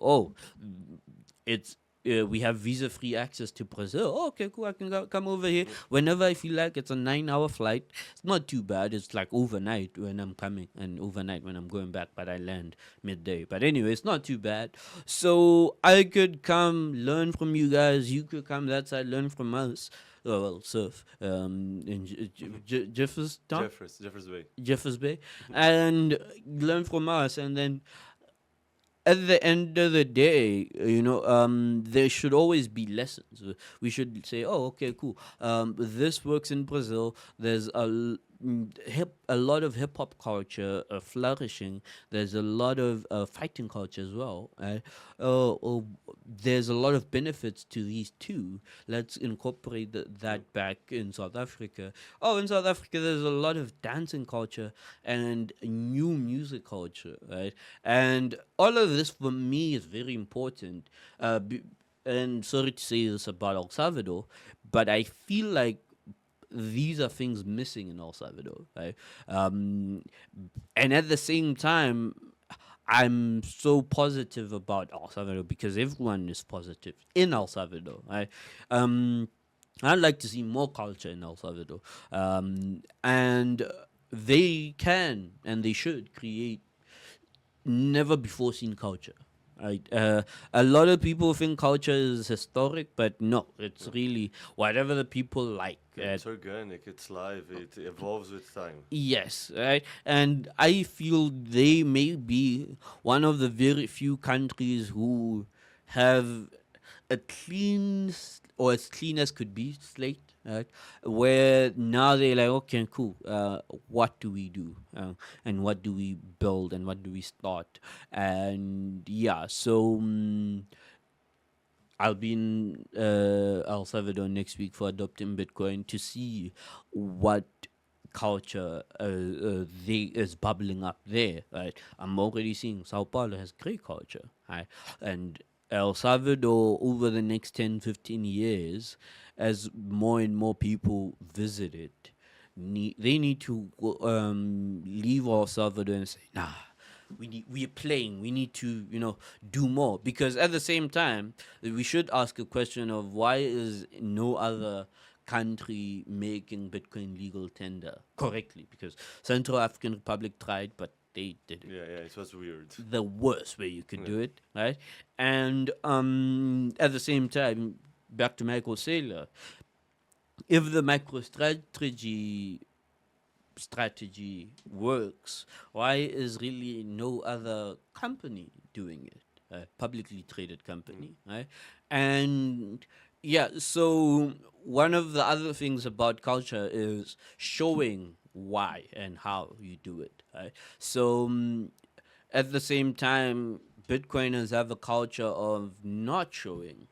we have visa-free access to Brazil. Okay, cool. I can come over here whenever I feel like. It's a 9-hour flight. It's not too bad. It's like overnight when I'm coming and overnight when I'm going back, but I land midday. But anyway, it's not too bad. So I could come learn from you guys. You could come that side, learn from us. Surf in Jeffers Bay, and learn from us, and then at the end of the day, there should always be lessons. We should say, okay, cool. This works in Brazil. There's a lot of hip hop culture flourishing. There's a lot of fighting culture as well. There's a lot of benefits to these two. Let's incorporate that back in South Africa. In South Africa, there's a lot of dancing culture and new music culture, right? And all of this for me is very important. And sorry to say this about El Salvador, but I feel like these are things missing in El Salvador, right? And at the same time, I'm so positive about El Salvador because everyone is positive in El Salvador, right? I'd like to see more culture in El Salvador. And they can and they should create never before seen culture. Right. A lot of people think culture is historic, but no, it's really whatever the people like. It's organic, it's live, it evolves with time. Yes, right. And I feel they may be one of the very few countries who have a clean or as clean as could be slate, right? Where now they're like, okay, cool. What do we do? And what do we build? And what do we start? And so I'll be in El Salvador next week for adopting Bitcoin to see what culture is bubbling up there. Right? I'm already seeing Sao Paulo has great culture, right? And El Salvador over the next 10, 15 years, as more and more people visit it, they need to leave El Salvador and say, nah, we are playing. We need to, do more. Because at the same time, we should ask a question of why is no other country making Bitcoin legal tender correctly? Because Central African Republic tried, but they did it. Yeah, it was weird. The worst way you could do it, right? And at the same time, back to Michael Saylor, if the MicroStrategy strategy works, why is really no other company doing it? Publicly traded company, right? And so one of the other things about culture is showing why and how you do it, right? So at the same time, Bitcoiners have a culture of not showing,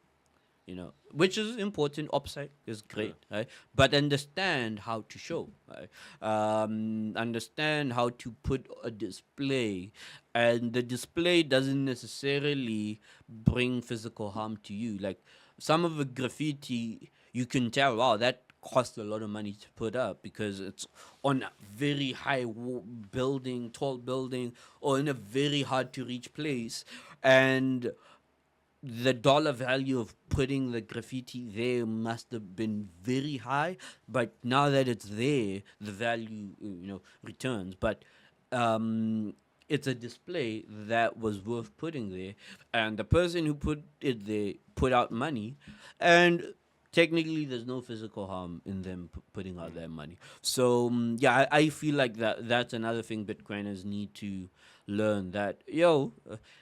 which is important. Upside is great, right? But understand how to show, right? Understand how to put a display, and the display doesn't necessarily bring physical harm to you. Like some of the graffiti, you can tell, wow, that cost a lot of money to put up because it's on a very high building, tall building, or in a very hard to reach place. And the dollar value of putting the graffiti there must have been very high, but now that it's there, the value returns. But it's a display that was worth putting there, and the person who put it there put out money, and technically there's no physical harm in them putting out their money. So I feel like that's another thing Bitcoiners need to learn, that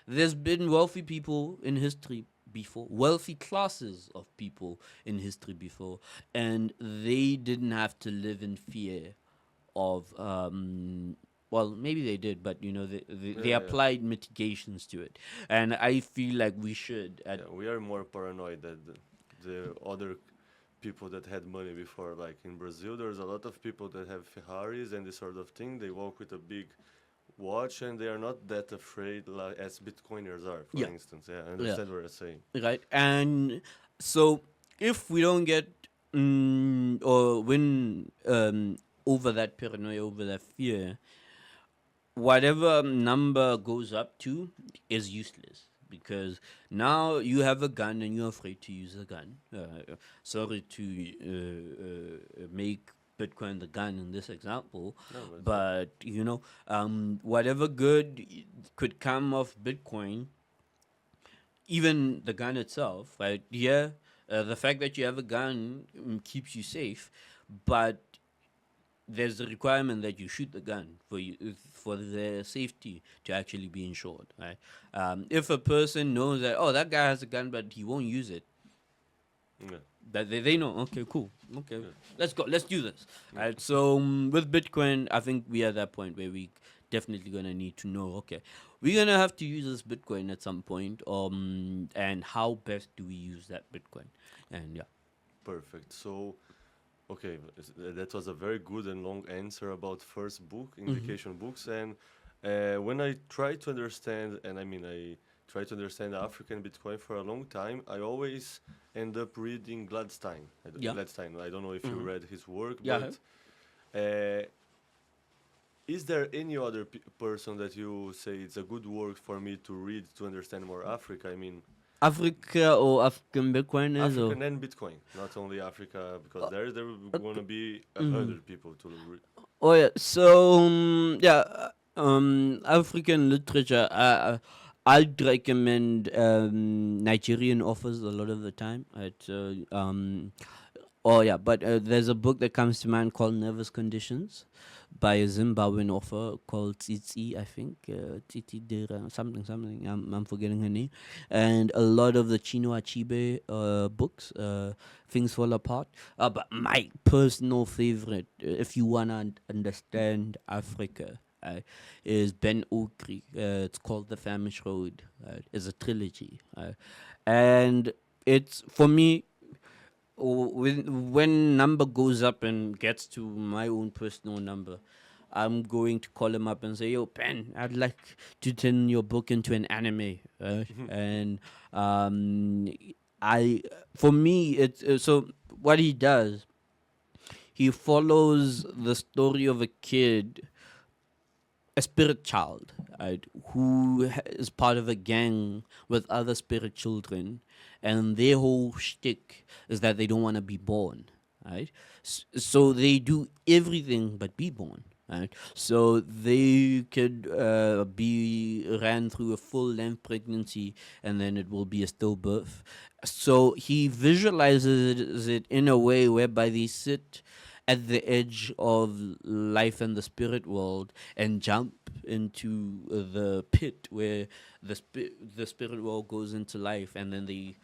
there's been wealthy people in history before, wealthy classes of people in history before, and they didn't have to live in fear of well, maybe they did, but they applied mitigations to it, and I feel like we should. We are more paranoid than the other people that had money before. Like in Brazil, there's a lot of people that have Ferraris and this sort of thing. They walk with a big watch, and they are not that afraid as Bitcoiners are, for instance. I understand what you're saying. Right, and so if we don't get or win over that paranoia, over that fear, whatever number goes up to is useless, because now you have a gun and you're afraid to use the gun. Sorry to make Bitcoin the gun in this example, but whatever good could come of Bitcoin, even the gun itself, right? The fact that you have a gun keeps you safe, but there's a requirement that you shoot the gun for the safety to actually be ensured, right? If a person knows that that guy has a gun but he won't use it, that they know, okay, cool, okay, let's go, let's do this, right? So with Bitcoin, I think we are at that point where we definitely gonna need to know, okay, we're gonna have to use this Bitcoin at some point, and how best do we use that Bitcoin? And perfect. So okay, that was a very good and long answer about first book, indication books. And when I try to understand, and I try to understand African Bitcoin for a long time, I always end up reading Gladstein. Gladstein. I don't know if you read his work, but is there any other person that you say it's a good work for me to read to understand more Africa? Africa or African Bitcoiners? African and Bitcoin, not only Africa, because there will going to be 100 people to read. Oh yeah, so African literature. I'd recommend Nigerian authors a lot of the time. But there's a book that comes to mind called Nervous Conditions by a Zimbabwean author called Tsitsi, I think. Tsitsi Dira, something. I'm forgetting her name. And a lot of the Chinua Achebe books, Things Fall Apart. But my personal favorite, if you want to understand Africa, is Ben Okri. It's called The Famished Road. It's a trilogy. And it's, for me, when number goes up and gets to my own personal number, I'm going to call him up and say, yo, Ben, I'd like to turn your book into an anime. And for me, it's so what he does, he follows the story of a kid, a spirit child, right, who is part of a gang with other spirit children, and their whole shtick is that they don't want to be born, right? So they do everything but be born, right? So they could be ran through a full-length pregnancy, and then it will be a stillbirth. So he visualizes it in a way whereby they sit at the edge of life and the spirit world and jump into the pit where the spirit world goes into life, and then they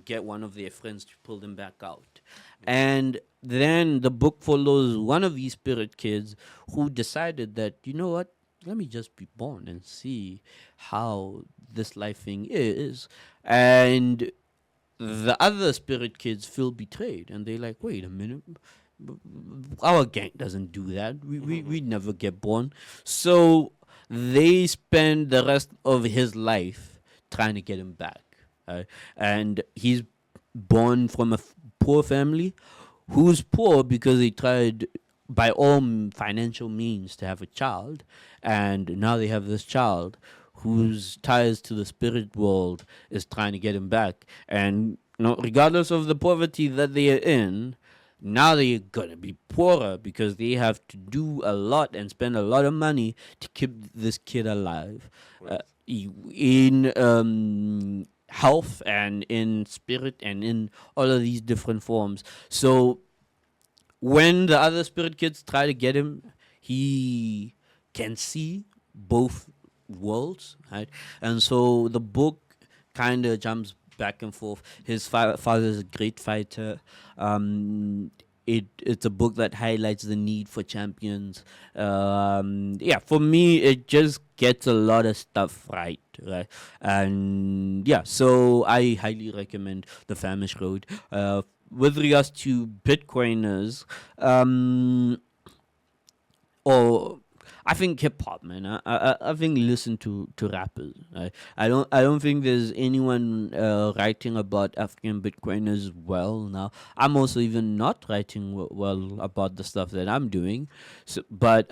get one of their friends to pull them back out. And then the book follows one of these spirit kids who decided that, you know what, let me just be born and see how this life thing is. And the other spirit kids feel betrayed, and they're like, wait a minute, our gang doesn't do that. We never get born. So they spend the rest of his life trying to get him back. And he's born from a poor family who's poor because they tried by all financial means to have a child, and now they have this child whose ties to the spirit world is trying to get him back. And regardless of the poverty that they are in, now they're gonna be poorer because they have to do a lot and spend a lot of money to keep this kid alive, in health and in spirit and in all of these different forms. So when the other spirit kids try to get him, he can see both worlds, right? And so the book kind of jumps back and forth. His father's a great fighter. It's a book that highlights the need for champions. Yeah, for me, it just gets a lot of stuff right, right? And yeah, so I highly recommend The Famish Road. With regards to Bitcoiners, or I think hip hop, man. I think listen to rappers. I don't think there's anyone writing about African Bitcoiners well now. I'm also even not writing well about the stuff that I'm doing. So, but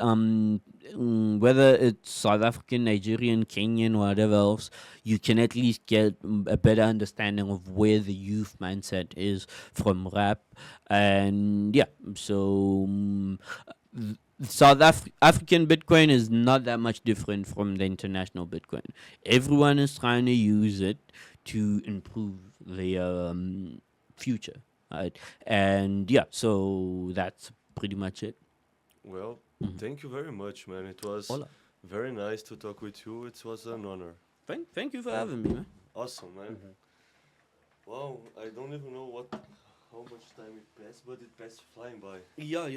whether it's South African, Nigerian, Kenyan, whatever else, you can at least get a better understanding of where the youth mindset is from rap. And yeah, so African Bitcoin is not that much different from the international Bitcoin. Everyone is trying to use it to improve their future, right? And yeah, so that's pretty much it. Well, thank you very much, man. It was Hola. very nice to talk with you. It was an honor. Thank you for having me, man. Awesome, man. Wow, I don't even know how much time it passed, but it passed flying by. Yeah,